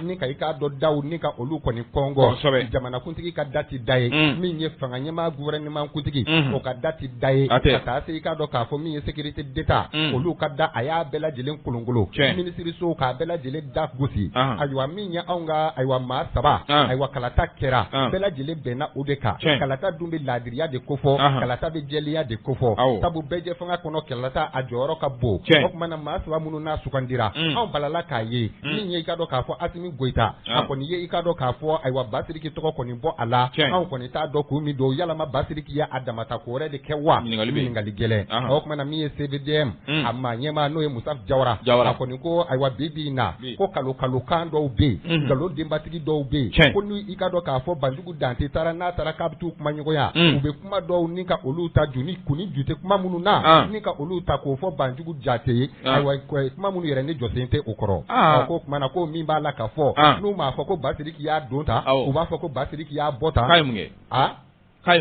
ni ka i k'a dɔn daw ni ka olu kɔni kɔngɔ jamanakuntigi ka dati da ye min ye fanga ɲɛmaa gouvernement kuntigi o ka date da ye ka taa se i ka dɔn k'a fɔ min ye sécurité d'état olu ka da a y'a bɛɛ lajɛlen kolonkolon ministre k'a bɛɛ lajɛlen da gosi ayiwa min ye anw ka ayiwa maa 3 ayiwa kalata kɛra bɛɛ lajɛlen bɛnna o de kan kalata dun bɛ laadiriya de ko fɔ kalata bɛ jɛlenya de ko fɔ sabu bɛɛ fanga kɔnɔ kalata a jɔyɔrɔ ka bon o tuma na maa 3 minnu n'a sugandira anw balala k'a ye min ye i ka dɔn k'a fɔ Asimi Goyita a kɔni ye i ka dɔn k'a fɔ ayiwa Basiriki tɔgɔ kɔni bɔ a la anw kɔni t'a dɔn kun min don yalama Basiriki ye a damata ko wɛrɛ de kɛ wa ɲininkali gɛlɛn o tuma na min ye CVDM a maa ɲɛmaa n'o ye Musa Jawara a kɔni ko ayiwa bi na ko kalokan dɔw bɛ yen nkalon denbatigi dɔw bɛ yen ko ni i ka dɔn k'a fɔ Banjugu Dante taara n'a taara k'a bɛ t'u kuma ɲɔgɔnya u bɛ kuma dɔw ni ka olu ta ju ni kuni ju tɛ kuma minnu na ni ka olu ta k'o fɔ Banjugu Jate ye ayiwa kuma minnu yɛrɛ ni jɔsen tɛ o kɔrɔ ko tuma na ko min b'a la ka fɔ n'u m'a fɔ ko Basiriki y'a don ta u b'a fɔ ko Basiriki y'a bɔ ta
k'a ye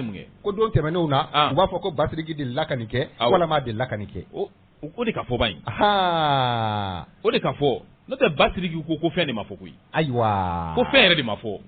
mun kɛ
ko don tɛmɛnenw na u b'a fɔ ko Basiriki delila ka nin kɛ walama a delila ka nin kɛ
o de ka fɔ ba in o de ka fɔ n'o tɛ Basiriki ko fɛn de ma fɔ koyi ayiwa ko fɛn yɛrɛ de ma fɔ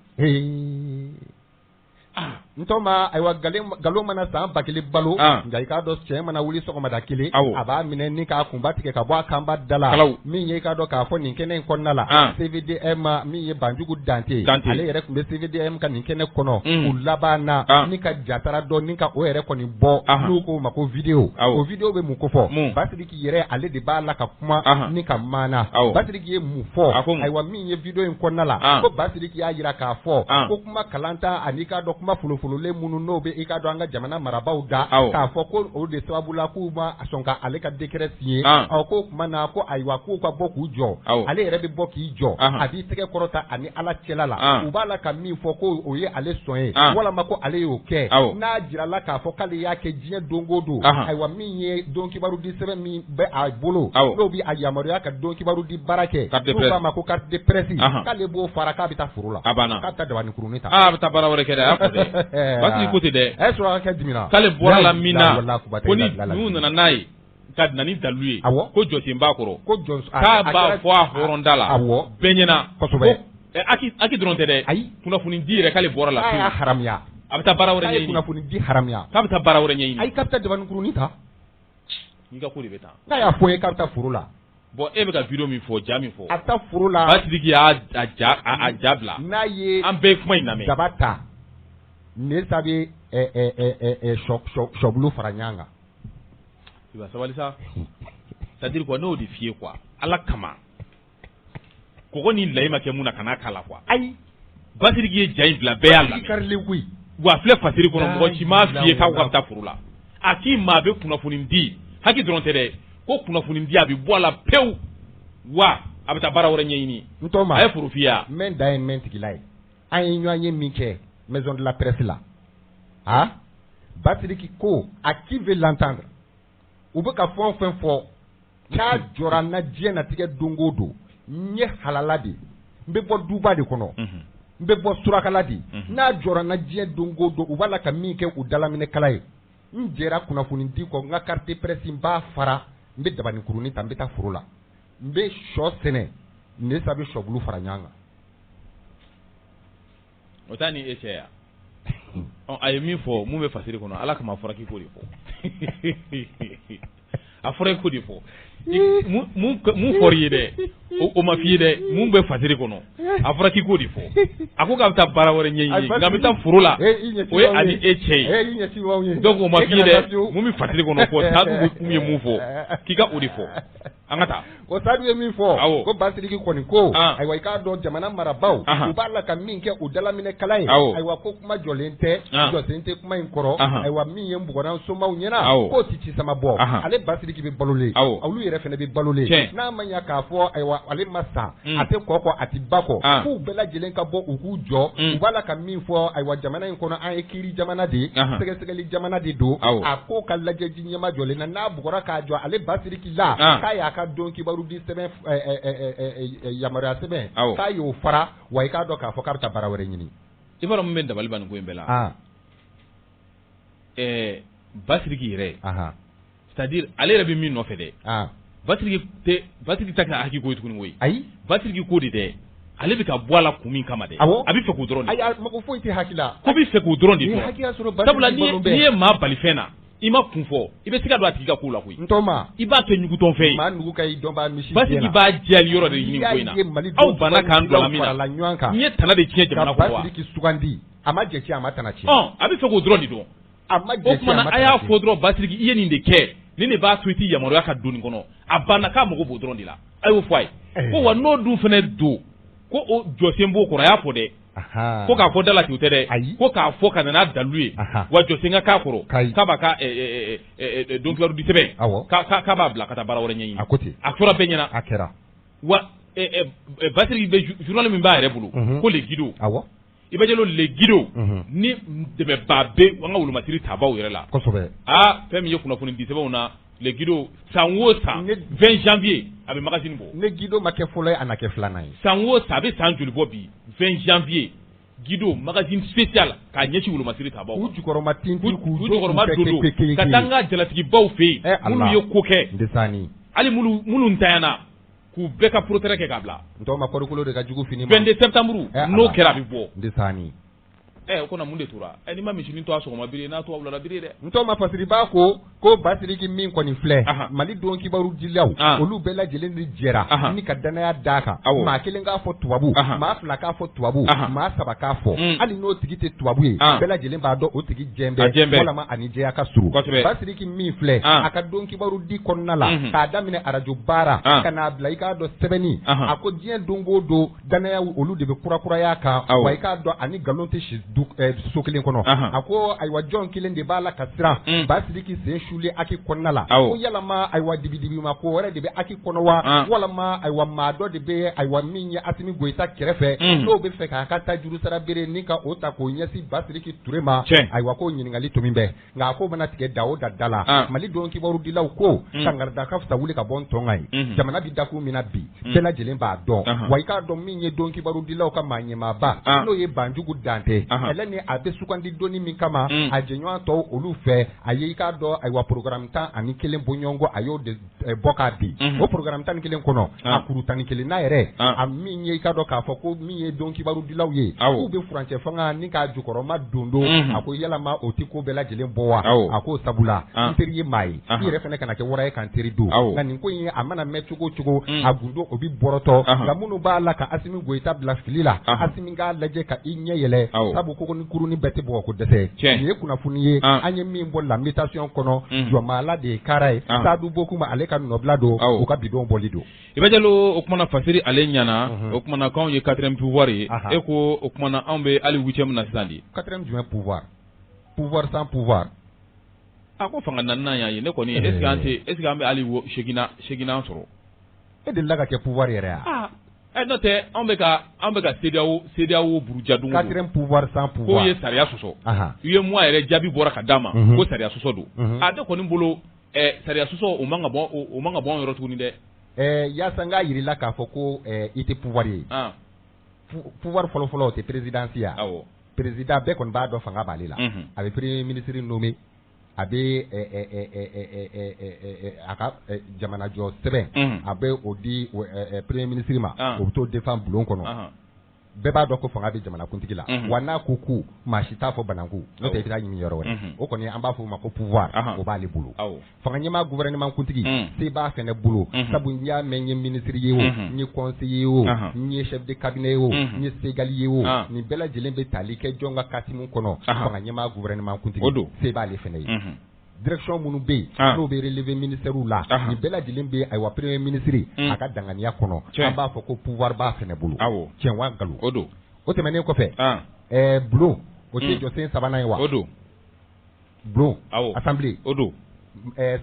ntɔma ayiwa nkalon mana san 1000 balo nka i k'a dɔn cɛ mana wuli sɔgɔmada kelen a b'a minɛ ni k'a kunba tigɛ ka bɔ a kanba da la min ye i k'a dɔn k'a fɔ nin kɛnɛ in kɔnɔna la CVDM min ye Banjugu Dante ale yɛrɛ tun bɛ CVDM ka nin kɛnɛ kɔnɔ u laban na ni ka jatara dɔn ni ka o yɛrɛ kɔni bɔ n'u k'o ma ko vidéo o vidéo bɛ mun ko fɔ Basiriki yɛrɛ ale de b'a la ka kuma ni ka maana Basiriki ye mun fɔ ayiwa min ye vidéo in kɔnɔna la ko Basiriki y'a jira k'a fɔ ko kuma kalanta ani k'a dɔn kuma folofololen minnu n'o bɛ i ka dɔn an ka jamana marabaw da k'a fɔ ko o de sababu la k'u ma sɔn ka ale ka décret signé ko tuma na ko ayiwa k'u ka bɔ k'u jɔ ale yɛrɛ bɛ bɔ k'i jɔ a b'i tɛgɛ kɔrɔta ani Ala cɛla la u b'a la ka min fɔ ko o ye ale sɔn ye walama ko ale y'o kɛ n'a jirala k'a fɔ k'ale y'a kɛ diɲɛ don o don ayiwa min ye don kibaru di sɛbɛn min bɛ a bolo n'o bɛ a yamaruya ka don kibaru di baara kɛ n'o k'a ma ko carte de presse k'ale b'o fara k'a bɛ taa foro la k'a bɛ taa dabaninkurunin ta
a bɛ taa baara wɛrɛ kɛ dɛ a y'a fɔ dɛ Basiriki ko tɛ dɛ
suraka dimina
k'ale bɔra la min na ko ni n'u nana n'a ye ka na ni dalu ye ko jɔsen b'a kɔrɔ k'a b'a fɔ a hɔrɔnda la bɛɛ ɲɛna kosɛbɛ aki dɔrɔn tɛ dɛ kunnafoni di yɛrɛ k'ale bɔra la
a y'a haramiya
a bɛ taa baara wɛrɛ ɲɛɲini
kunnafoni di haramiya
k'a bɛ taa baara wɛrɛ ɲɛɲini
ayi k'a bɛ taa dabaninkurunin ta
i ka ko de bɛ taa
n'a y'a fɔ ye k'a bɛ taa foro la
bon e bɛ ka vidéo min fɔ ja min fɔ
a taa foro la
Basiriki y'a ja bila
n'a ye
an bɛɛ ye kuma in lamɛn
daba ta ne sabe sɔbulu fara ɲɔgɔn kan
i b'a sabali sa c'est-à-dire quoi n'o de f'i ye quoi Ala kama kɔgɔ ni layi ma kɛ mun na kana k'a la quoi ayi Basiriki ye ja in bila bɛɛ y'a lamɛn karilen koyi wa filɛ fasiri kɔnɔ mɔgɔ si m'a f'i ye k'aw ka taa foro la a k'i maa bɛ kunnafoni di haki dɔrɔn tɛ dɛ ko kunnafoni di a bɛ bɔ a la pewu wa a bɛ taa baara wɛrɛ ɲɛɲini
ntɔma
a ye foro f'i ye wa
n da ye n tigila ye an ye ɲɔgɔn ye min kɛ maison de la presse la Basiriki ko à qui veut l'entendre u bɛ ka fɛn o fɛn fɔ n'a jɔra n na diɲɛ natigɛ don o don n ye halala de n bɛ bɔ duba de kɔnɔ n bɛ bɔ surakala de n'a jɔra n na diɲɛ don o don u b'a la ka min kɛ u dalaminɛkala ye n jɛra kunnafoni di kɔ n ka carte presse n b'a fara n bɛ dabaninkurunin ta n bɛ taa foro la n bɛ sɔ sɛnɛ ne sa bɛ sɔbulu fara ɲɔgɔn kan
o t'a ni e cɛ ya a ye min fɔ mun bɛ fasiri kɔnɔ Ala kama a fɔra k'i k'o de fɔ a fɔra i k'o de fɔ mun fɔr'i ye dɛ o ma f'i ye dɛ mun bɛ fasiri kɔnɔ a fɔra k'i k'o de fɔ a ko k'a bɛ taa baara wɛrɛ ɲɛɲini nka a bɛ taa foro la o ye ani e cɛ ye donc o ma f'i ye dɛ mun bɛ fasiri kɔnɔ fɔ Sadu bɛ kun ye mun fɔ k'i ka o de fɔ an ka taa
o Sadu ye min fɔ ko Basiriki kɔni ko ayiwa i k'a dɔn jamana marabaw u b'a la ka min kɛ u dalaminɛkala ye ayiwa ko kuma jɔlen tɛ jɔsen tɛ kuma in kɔrɔ ayiwa min ye bugɔran somaw ɲɛna k'o tɛ ci sama bɔ ale Basiriki bɛ balolen olu yɛrɛ fana bɛ balolen n'a ma ɲɛ k'a fɔ ayiwa ale ma sa a tɛ kɔkɔ a tɛ ba kɔ k'u bɛɛ lajɛlen ka bɔ u k'u jɔ u b'a la ka min fɔ ayiwa jamana in kɔnɔ an ye kiiri jamana de sɛgɛsɛgɛli jamana de don a ko ka lajɛji ɲɛma jɔlen na n'a bugɔra k'a jɔ ale Basiriki la k'a y'a ka don kibaru di sɛbɛn yamaruya sɛbɛn k'a y'o fara wa i k'a dɔn k'a fɔ k'a bɛ taa baara wɛrɛ ɲini
i b'a dɔn min bɛ dabali ban nin ko in bɛɛ la Basiriki yɛrɛ c'est-à-dire ale yɛrɛ bɛ min nɔfɛ dɛ Basiriki ta kɛra haki ko ye tuguni koyi ayi Basiriki ko de dɛ ale bɛ ka bɔ a la kun min kama dɛ a bɛ fɛ k'o dɔrɔn de
ayi mako foyi tɛ hakila
ko bɛ fɛ k'o dɔrɔn de fɔ sabula n'i ye maa bali fɛn na i ma kun fɔ i bɛ se ka don a tigi ka ko la koyi
ntɔma
i b'a kɛ ɲugutɔn fɛn ye
maa nugu ka i dɔn b'a misi
Basiki b'a jɛli yɔrɔ de ɲini ko in na aw banna k'an dɔn min na n'i ye tana de tiɲɛ jamana kɔnɔ wa
Basiki sugandi a ma jɛ a ma tana tiɲɛ
a bɛ fɛ k'o dɔrɔn de dɔn
a ma jɛ
o kumana a y'a fɔ dɔrɔn Basiki i ye nin de kɛ ni ne b'a to i tɛ yamaruya ka don nin kɔnɔ a banna k'a mago b'o dɔrɔn de la a y'o fɔ a ye ko wa n'o dun fana don ko o jɔsen b'o kɔrɔ a y'a fɔ dɛ ko k'a fɔ da la ten o tɛ dɛ ko k'a fɔ ka nana dalu ye wa jɔsen ka k'a kɔrɔ k'a b'a ka dɔnkilidɔ di sɛbɛn k'a b'a bila ka taa baara wɛrɛ ɲɛɲini a tora bɛɛ ɲɛna
a kɛra
wa Basiki bɛ journal min b'a yɛrɛ bolo ko Le Guido i bɛ jɛlo Le Guido ni dɛmɛbaa bɛ an ka wolomasiri taabaw yɛrɛ la
kosɛbɛ
fɛn min ye kunnafoni di sɛbɛnw na Le Guido san o san 20 janvier a bɛ magazine bɔ
ne Guido ma kɛ fɔlɔ ye a na kɛ filanan ye
san o san a bɛ san joli bɔ bi 20 janvier Guido magazine spécial k'a ɲɛsin wolomasiri taabaw
u jukɔrɔma tintin k'u
jukɔrɔma dodo ka taa n ka jalatigibaw fɛ yen minnu ye ko kɛ
ndesani
hali minnu ntanyana k'u bɛɛ ka portrait kɛ k'a bila
ntɔma kɔrikolo de ka jugu fini ma
22 septembre n'o kɛra a bɛ bɔ
ndesani
o kɔnɔ mun de tora ni ma misinin to a sɔgɔma biri n'a to a wulala biri dɛ
ntɔma Fasiri b'a ko Basiki min kɔni filɛ Mali don kibaru dilaw olu bɛɛ lajɛlen de jɛra ni ka danaya d'a kan maa kelen k'a fɔ tubabu maa fila k'a fɔ tubabu maa saba k'a fɔ hali n'o tigi tɛ tubabu ye bɛɛ lajɛlen b'a dɔn o tigi jɛnbɛ walama ani jɛya ka surun Basiki min filɛ a ka don kibaru di kɔnɔna la k'a daminɛ arajo baara ka n'a bila i k'a dɔn sɛbɛnni a ko diɲɛ don o don danaya olu de bɛ kurakuraya kan wa i k'a dɔn ani nkalon tɛ si so kelen kɔnɔ a ko ayiwa jɔn kelen de b'a la ka siran Basiki sen sulen aki kɔnɔna la ko yalama ayiwa dibidibi ma ko wɛrɛ de bɛ aki kɔnɔ wa walama ayiwa maa dɔ de bɛ ayiwa min ye Asimi Goyita kɛrɛfɛ n'o bɛ fɛ k'a ka taa juru sara bere ni ka o ta k'o ɲɛsin Basiki Ture ma ayiwa ko ɲininkali tun min bɛ nka a ko bɛna tigɛ da o da la Mali don kibaru dilaw ko sangarida ka fisa wuli ka bɔ ntɔnga ye jamana bi dakun min na bi bɛɛ lajɛlen b'a dɔn wa i k'a dɔn min ye don kibaru dilaw ka maa ɲɛmaaba n'o ye Banjugu Dante ni a bɛ sugandi donni min kama a jɛɲɔgɔn tɔw olu fɛ a ye i k'a dɔn ayiwa programme 11 bɔɲɔgɔnko a y'o de bɔ k'a di o programme 11 kɔnɔ a kuru 11 n'a yɛrɛ a min ye i k'a dɔn k'a fɔ ko min ye don kibaru dilaw ye k'u bɛ furancɛ fanga ni k'a jukɔrɔma dondo a ko yalama o tɛ ko bɛɛ lajɛlen bɔ wa a ko sabula n teri ye maa ye i yɛrɛ fana kana kɛ wara ye k'an teri don nka nin ko in a mana mɛn cogo o cogo a gundo o bɛ bɔrɔtɔ nka minnu b'a la ka Asimi Goyita bila fili la Asimi k'a lajɛ ka i ɲɛ yɛlɛ sabu ko ni kuruni bɛɛ tɛ bɔ ko dɛsɛ nin ye kunnafoni ye an ye min bɔ lamitation kɔnɔ jɔnmaala de ye kara ye Sadu Bokum ale ka nɔbila don u ka bidon bɔli don
i bɛ jalo o kumana Fasiri ale ɲana o kumana k'anw ye 4e pouvoir ye e ko o kumana anw bɛ hali 8e na sisan de
4e jumɛn pouvoir sans pouvoir
a ko fanga naaninan y'a ye ne kɔni est-ce que an bɛ hali 8nan sɔrɔ
e delila ka kɛ pouvoir yɛrɛ ya
n'o tɛ anw bɛ ka CEDEAO buruja dun
4e pouvoir sans pouvoir
k'o ye sariya sɔsɔ UEMOA yɛrɛ jaabi bɔra ka d'a ma ko sariya sɔsɔ don ne kɔni bolo sariya sɔsɔ o man ka bɔ an yɔrɔ tuguni dɛ
yaasa n k'a yirila k'a fɔ ko i tɛ pouvoir ye pouvoir fɔlɔfɔlɔ o tɛ présidence ya président bɛɛ kɔni b'a dɔn fanga b'ale la a bɛ premier ministre nommé a bɛ a ka jamanajɔ sɛbɛn a bɛ o di premier ministre ma o bɛ t'o défend bulon kɔnɔ bɛɛ b'a dɔn ko fanga bɛ jamanakuntigi la wa n'a ko ku maa si t'a fɔ bananku n'o tɛ i bɛ taa ɲini yɔrɔ wɛrɛ o kɔni an b'a fɔ o ma ko pouvoir o b'ale bolo fanga ɲɛmaa gouvernement kuntigi se b'a fɛnɛ bolo sabu n y'a mɛn n ye ministre ye o n ye conseiller ye o n ye chef de cabinet ye o n ye segali ye o nin bɛɛ lajɛlen bɛ tali kɛ jɔn ka kasimu kɔnɔ fanga ɲɛmaa gouvernement kuntigi se b'ale fɛnɛ ye direction minnu bɛ yen n'o bɛ relever ministères la nin bɛɛ lajɛlen bɛ ayiwa premier ministre a ka danganiya kɔnɔ an b'a fɔ ko pouvoir b'a fɛnɛ bolo tiɲɛ wa nkalon o tɛmɛnen kɔfɛ bulon o tɛ jɔsen sabanan ye wa bulon assemblée o don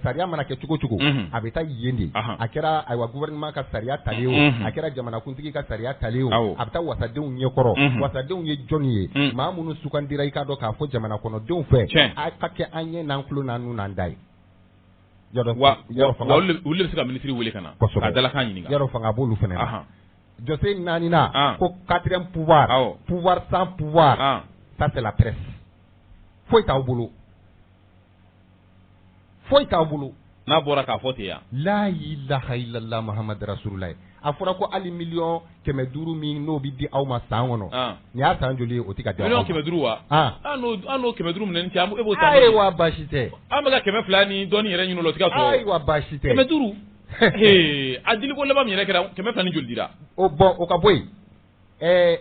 sariya mana kɛ cogo cogo a bɛ taa yen de a kɛra ayiwa gouvernement ka sariya talen o a kɛra jamanakuntigi ka sariya talen o a bɛ taa wasadenw ɲɛkɔrɔ wasadenw ye jɔn ye maa minnu sugandira i k'a dɔn k'a fɔ jamana kɔnɔdenw fɛ a ka kɛ an ɲɛ n'an tulo n'an nu n'an da ye
wa olu bɛ se ka ministre wele ka na ka dalakan ɲininka
yɔrɔ fanga b'olu fana na jɔsen naaninan ko 4e pouvoir sans pouvoir ça c'est la presse foyi t'aw bolo foyi t'aw bolo
n'a bɔra k'a fɔ ten yan
la ilaha illallah muhammad rasulullah a fɔra ko ali 500,000 min n'o bi di aw ma san kɔnɔ ni y'a san joli o tɛ ka di aw ma
500,000 wa n'o 500,000 minɛ cɛ e b'o ta
ayiwa baasi tɛ
an bɛ ka 200 ni dɔɔni yɛrɛ ɲini o la o tɛ ka sɔrɔ
ayiwa baasi tɛ
500 a dili ko laban min yɛrɛ kɛra 200 ni joli dira
o bɔn o ka bɔ yen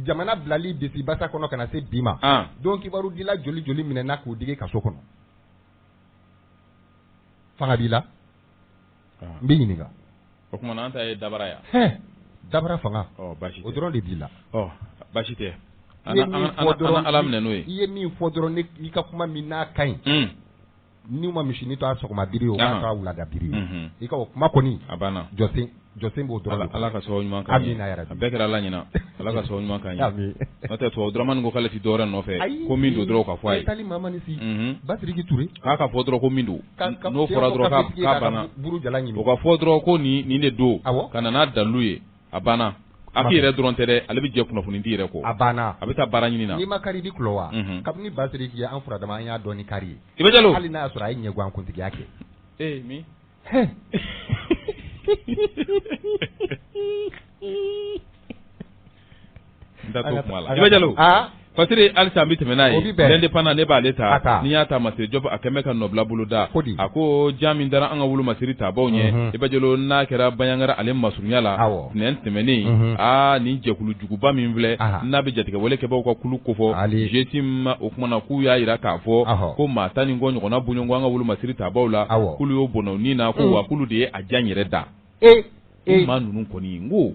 jamana bilali bisi basa kɔnɔ ka na se bi ma donc kibaru dila joli minɛna k'u digi kaso kɔnɔ fanga b'i la n bɛ ɲininka
o kuma na an ta ye dabara ya
dabara fanga
basi tɛ
o dɔrɔn de b'i la
basi tɛ an ala minɛ n'o ye
i ye min fɔ dɔrɔn i ka kuma min n'a ka ɲi n'u ma misini to a sɔgɔma biri o k'a to a wulada biri i ka o kuma kɔni
a banna
jɔsen b'o dɔrɔn
ala ka sababu ɲuman kan
amina yarabi
a bɛɛ kɛra ala ɲina ala ka sababu ɲuman kan ye n'o tɛ tubabu Dramani ko k'ale tɛ dɔwɛrɛ nɔfɛ ko min don dɔrɔn ka fɔ a ye
tali mamani si Basiriki Ture
k'a ka fɔ dɔrɔn ko min don n'o fɔra dɔrɔn k'a banna o ka fɔ dɔrɔn ko nin de don ka na n'a dalilu ye a banna a k'i yɛrɛ dɔrɔn tɛ dɛ ale bɛ jɛ kunnafoni di yɛrɛ kɔ
a banna
a bɛ taa baara ɲini na
n'i ma kari di kulɔ wa kabini Basiriki ye an furadama an y'a dɔn ni kari ye
i bɛ jalo
hali n'a y'a sɔrɔ a ye ɲɛguwan kuntigiya kɛ
min n da to kuma la i bɛ jalo Fasiri halisa an bɛ tɛmɛ n'a ye l'indépendant ne b'ale ta n'i y'a ta Masiri Jɔp a kɛmɛ ka nɔbila bolo da a ko jaa min dara an ka wulu Masiri tabaw ɲɛ i bɛ jalo n'a kɛra Baɲangara ale masurunya la tɛnɛn tɛmɛnen nin jɛkulu juguba min filɛ n'a bɛ jatigɛwale kɛbaaw ka kulu kofɔ GTM o kumana k'u y'a jira k'a fɔ ko maa 10 ni kɔ ɲɔgɔnna buɲɔgɔn an ka wulu Masiri tabaw la k'ulu y'o bɔnɛ u ni na ko wa k'ulu de ye a jan yɛrɛ da maa ninnu kɔni n ko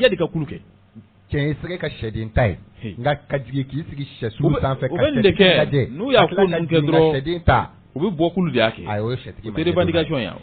yadi ka kulu kɛ
cɛ ye sɛgɛ ka sɛden ta ye nka ka jigin k'i sigi sɛsulu sanfɛ ka
sɛden lajɛ n'u y'a ko ninnu kɛ dɔrɔn
sɛden ta
u bɛ bɔ kulu de y'a kɛ
ayi o ye sɛtigi
ma revendication ya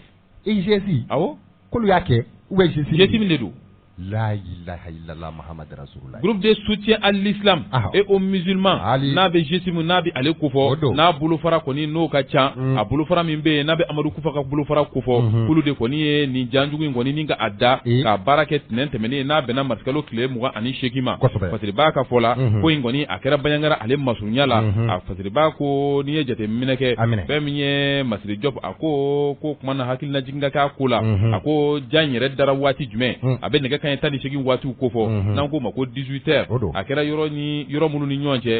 IGS
awɔ
kulu y'a kɛ ou bien
GTM min de don
La ilaha illallah Muhammad Rasulullah.
Groupe de soutien à l'islam et aux musulmans. N'a bɛ GTM n'a bɛ ale ko fɔ n'a bolofara kɔni n'o ka ca a bolofara min bɛ yen n'a bɛ Amadu Kufa ka bolofara ko fɔ kulu de kɔni ye nin janjugu in kɔni ni ka a da ka baara kɛ tɛnɛn tɛmɛnen n'a bɛnna marisikalo tile 28 ma Fasiriba ka fɔ la ko in kɔni a kɛra Baɲangara ale masurunya la a Fasiriba ko n'i ye jateminɛ kɛ fɛn min ye Masiri Jɔp a ko kuma na hakilina jigin ka k'a ko la a ko jan yɛrɛ dara waati jumɛn a bɛ nɛgɛ kan ye 18 waatiw ko fɔ n'an k'o ma ko 18h a kɛra yɔrɔ minnu ni ɲɔgɔn cɛ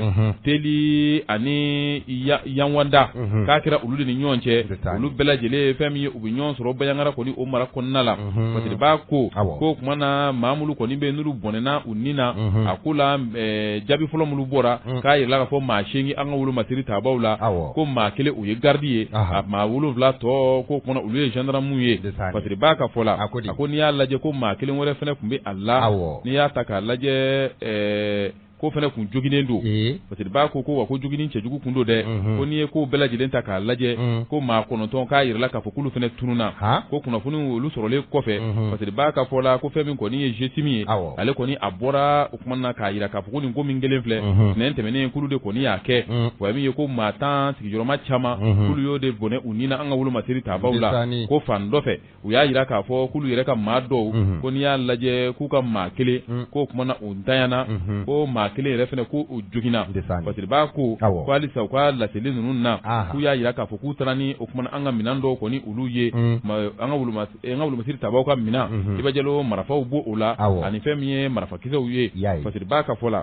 Teli ani Yanwanda k'a kɛra olu de ni ɲɔgɔn cɛ olu bɛɛ lajɛlen fɛn min ye u bɛ ɲɔgɔn sɔrɔ Baɲangara kɔni o mara kɔnɔna la Fasiriba ko kuma na maa minnu kɔni bɛ n'olu bɔnɛna u ni na a ko la jaabi fɔlɔ minnu bɔra k'a yirala k'a fɔ maa 8 an ka wulu Masiri tabaw la ko maa 1 o ye gardi ye maa 7 tɔ ko kuma olu ye gendarme ye Fasiriba ka fɔ la a ko n'i y'a lajɛ ko maa 1 wɛrɛ fɛnɛ tun bɛ a la n'i y'a ta k'a lajɛ ko fɛnɛ kun joginen don Fasiriba ko wa ko joginin cɛjugu kun don dɛ ko n'i ye ko bɛɛ lajɛlen ta k'a lajɛ ko maa 9 k'a yirala k'a fɔ k'olu fɛnɛ tununa ko kunnafoni olu sɔrɔlen kɔfɛ Fasiriba ka fɔ la ko fɛn min kɔni ye GTM ye ale kɔni a bɔra o kuma na k'a yira k'a fɔ ko nin ko min kelen filɛ tɛnɛn tɛmɛnen kulu de kɔni y'a kɛ wa min ye ko maa 10 sigiyɔrɔma caman kulu y'o de bɔnɛ u ni na an ka wulu Masiri tabaw la ko fan dɔ fɛ u y'a yira k'a fɔ kulu yɛrɛ ka maa dɔw ko n'i y'a lajɛ k'u ka maa 1 ko kuma na u ntanyana ko maa 1 yɛrɛ fɛnɛ ko u jogina Fasiriba ko halisa u ka laseli ninnu na k'u y'a yira k'a fɔ k'u taara ni o kumana an ka minɛn dɔw kɔni olu ye an ka wulu Masiri tabaw ka minɛn i b'a jalo marafaw b'o o la ani fɛn min ye marafakisɛw ye Fasiriba ka fɔ la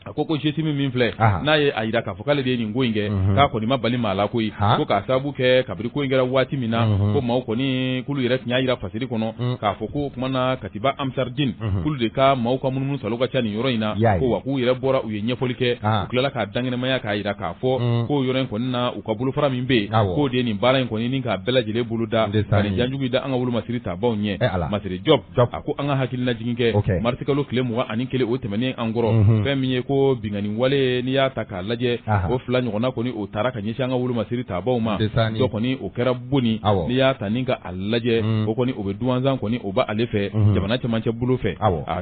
a ko GTM min filɛ n'a ye a yira k'a fɔ k'ale de ye nin ko in kɛ k'a kɔni ma bali maa la koyi ko k'a sababu kɛ kabiri ko in kɛra waati min na ko maaw kɔni kulu yɛrɛ tun y'a yira Fasiri kɔnɔ k'a fɔ ko kuma na Katiba Amsardine kulu de ka maaw ka munumunu salo ka ca nin yɔrɔ in na ko wa k'u yɛrɛ bɔra u ye ɲɛfɔli kɛ u tilala k'a dangɛnɛmaya k'a yira k'a fɔ k'o yɔrɔ in kɔni na u ka bolofara min bɛ yen k'o de ye nin baara in kɔni ni k'a bɛɛ lajɛlen bolo da ka nin janjugu da an ka wulu Masiri tabaw ɲɛ Masiri Jɔp a ko an ka hakilina jigin kɛ marisikalo tile 21 o tɛmɛnen an kɔrɔ fɛn min ye ko bingani wale n'i y'a ta k'a lajɛ o 2 ɲɔgɔnna kɔni o taara ka ɲɛsin an ka wulu Masiri tabaw ma dɔ kɔni o kɛra Boni n'i y'a ta ni ka a lajɛ o kɔni o bɛ duwanzan kɔni o b'a ale fɛ jamana cɛmancɛ bolo fɛ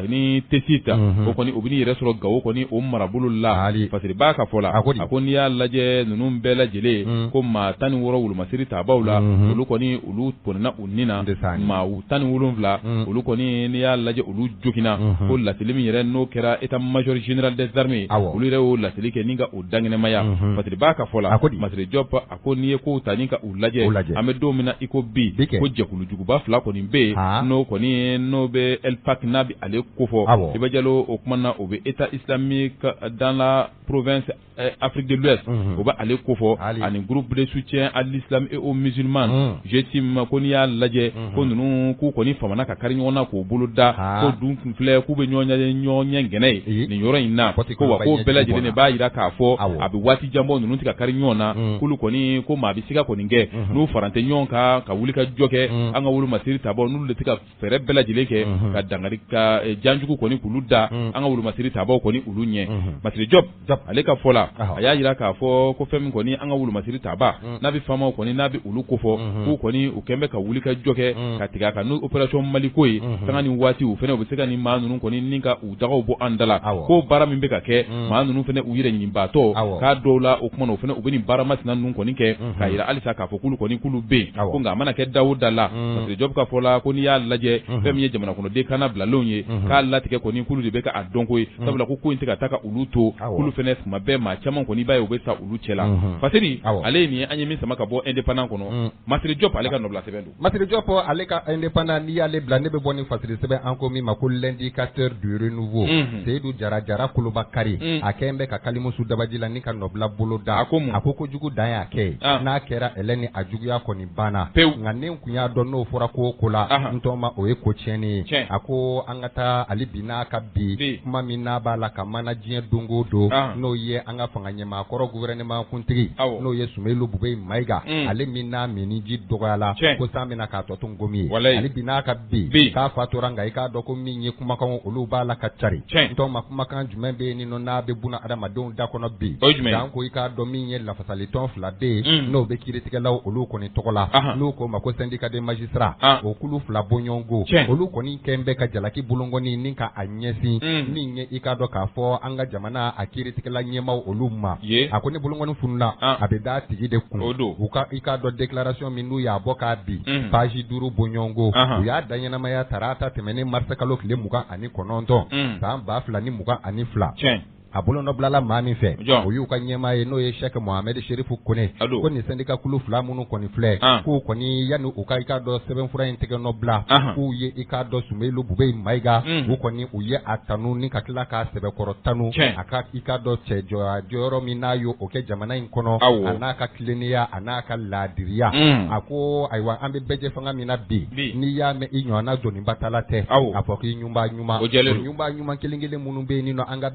ni Tesita o kɔni o bɛ n'i yɛrɛ sɔrɔ Gawo kɔni o marabolo la Fasiriba ka fɔ la a ko n'i y'a lajɛ ninnu bɛɛ lajɛlen ko maa 16 wulu Masiri tabaw la olu kɔni olu pɔnna u ni na maa 17 olu kɔni n'i y'a lajɛ olu jogina ko laseli min yɛrɛ n'o kɛra état major général des d'armée olu yɛrɛ y'o laseli kɛ ni ka o daŋɛnɛmaya parce que b'a ka fɔ la Masire Diop a ko n'i ye kow ta ni ka u lajɛ an bɛ don min na i ko bi ko jɛkulujuguba 2 kɔni bɛ yen n'o bɛ LPAC n'a bɛ ale kofɔ Iba Diallo o kuma na o bɛ État islamique dans la province Afrique de l'Ouest o bɛ ale kofɔ ani groupe de soutien à l'islam et aux musulmans GSIM ko n'i y'a lajɛ ko ninnu k'u kɔni famana ka kari ɲɔgɔn na k'o bolo da ko dun kun filɛ k'u bɛ ɲɔgɔn ɲɛ gɛnɛ ye nin yɔrɔ in na ko wa ko bɛɛ lajɛlen de b'a jira k'a fɔ a bɛ waati jan bɔ ninnu tɛ ka kari ɲɔgɔn na k'olu kɔni ko maa bɛ se ka kɔni kɛ n'u fara tɛ ɲɔgɔn kan ka wuli ka jɔ kɛ an ka wolo masiri tabɔ n'olu de tɛ ka fɛɛrɛ bɛɛ lajɛlen kɛ ka dangari ka janjugu kɔni k'olu da an ka wolo masiri tabɔ kɔni olu ɲɛ Masire Diop ale ka fɔ la a y'a jira k'a fɔ ko fɛn min kɔni an ka wolo masiri taba n'a bɛ faamaw kɔni n'a bɛ olu kofɔ k'u kɔni u kɛn bɛ ka wuli ka jɔ kɛ ka tigɛ a kan n'o opération Mali ko ye sanga ni waati u fana u bɛ se ka ni maa ninnu kɔni ni ka u dagaw bɔ an da la ko baara min bɛ ka kɛ maa ninnu fana u yɛrɛ ɲinibaatɔ k'a dɔw la o kuma na u fana u bɛ nin baara masina ninnu kɔni kɛ k'a jira halisa k'a fɔ k'ulu kɔni k'ulu bɛ yen ko nka a mana kɛ da o da la Masire Diop ka fɔ la ko n'i y'a lajɛ fɛn min ye jamana kɔnɔden kana bilalenw ye k'a latigɛ kɔni k'ulu de bɛ ka a dɔn ko ye sabula ko in tɛ ka taa ka olu to k'ulu fana tuma bɛɛ maa caman kɔni b'a ye u bɛ sa olu cɛ la Fasiri ale ye nin ye an ye min sama ka bɔ indépendant kɔnɔ Masire Diop ale ka nɔbila sɛbɛn don
Masire Diop ale ka indépendant n'i y'ale bila ne bɛ bɔ ni fasiri sɛbɛn an ko min ma ko l'indicateur du renouveau Seydou Jara Koloba Kari a kɛn bɛ ka Kalimusu Dabaji la ni ka nɔbila bolo da a ko kojugu dan y'a kɛ n'a kɛra ɛlɛ ni a juguya kɔni banna nka ne kun y'a dɔn n'o fɔra ko la n tɔ ma o ye ko tiɲɛni ye a ko an ka taa ale bi n'a ka bi kuma min n'a b'a la ka mana diɲɛ don o don n'o ye an ka fanga ɲɛmaakɔrɔ gouvernement kuntigi n'o ye Sumailu Bube Mayiga ale min n'a miniji dɔgɔyala ko san bɛna k'a tɔ to ngomi ye ale bi n'a ka bi k'a fatura nka i k'a dɔn ko min ye kumakan olu b'a la ka cari n tɔ ma kumakan jumɛn bɛ yen ni n'a bɛ buna adamadenw da kɔnɔ bi dan ko i k'a dɔn min ye lafasalitɔn 2 de ye n'o bɛ kiiritigɛlaw olu kɔni tɔgɔ la n'o ko ma ko syndicat des magistrats o kulu 2 bɔɲɔgɔnko olu kɔni kɛn bɛ ka jalaki bolongɔni ni ka a ɲɛsin min ye i k'a dɔn k'a fɔ an ka jamana a kiiritigɛla ɲɛmaw olu ma a ko ni bolongɔni fununa a bɛ da tigi de kun u ka i k'a dɔn déclaration min n'u y'a bɔ k'a bi page 5 bɔɲɔgɔnko u y'a da ɲɛnamaya tarata tɛmɛnen mars kalo tile 29 san 2022 a bolonɔbilala maa min fɛ o y'u ka ɲɛmaa ye n'o ye Sheikh Mohamed Sherifu Kone ko nin syndicat kulu 2 minnu kɔni filɛ k'u kɔni yanni u ka i k'a dɔn sɛbɛnfura in tɛgɛ nɔ bila k'u ye i k'a dɔn Sumailu Bube Mayiga u kɔni u ye a tanu ni ka tila k'a sɛbɛkɔrɔ tanu a ka i k'a dɔn cɛ jɔyɔrɔ min n'a y'o kɛ jamana in kɔnɔ a n'a ka tilennenya a n'a ka laadiriya a ko ayiwa an bɛ bɛɛ jɛ fanga min na bi n'i y'a mɛn i ɲɔgɔnna jɔnniba tala tɛ a fɔ k'i ɲuman o ɲuman kelen minnu bɛ yen nɔ an ka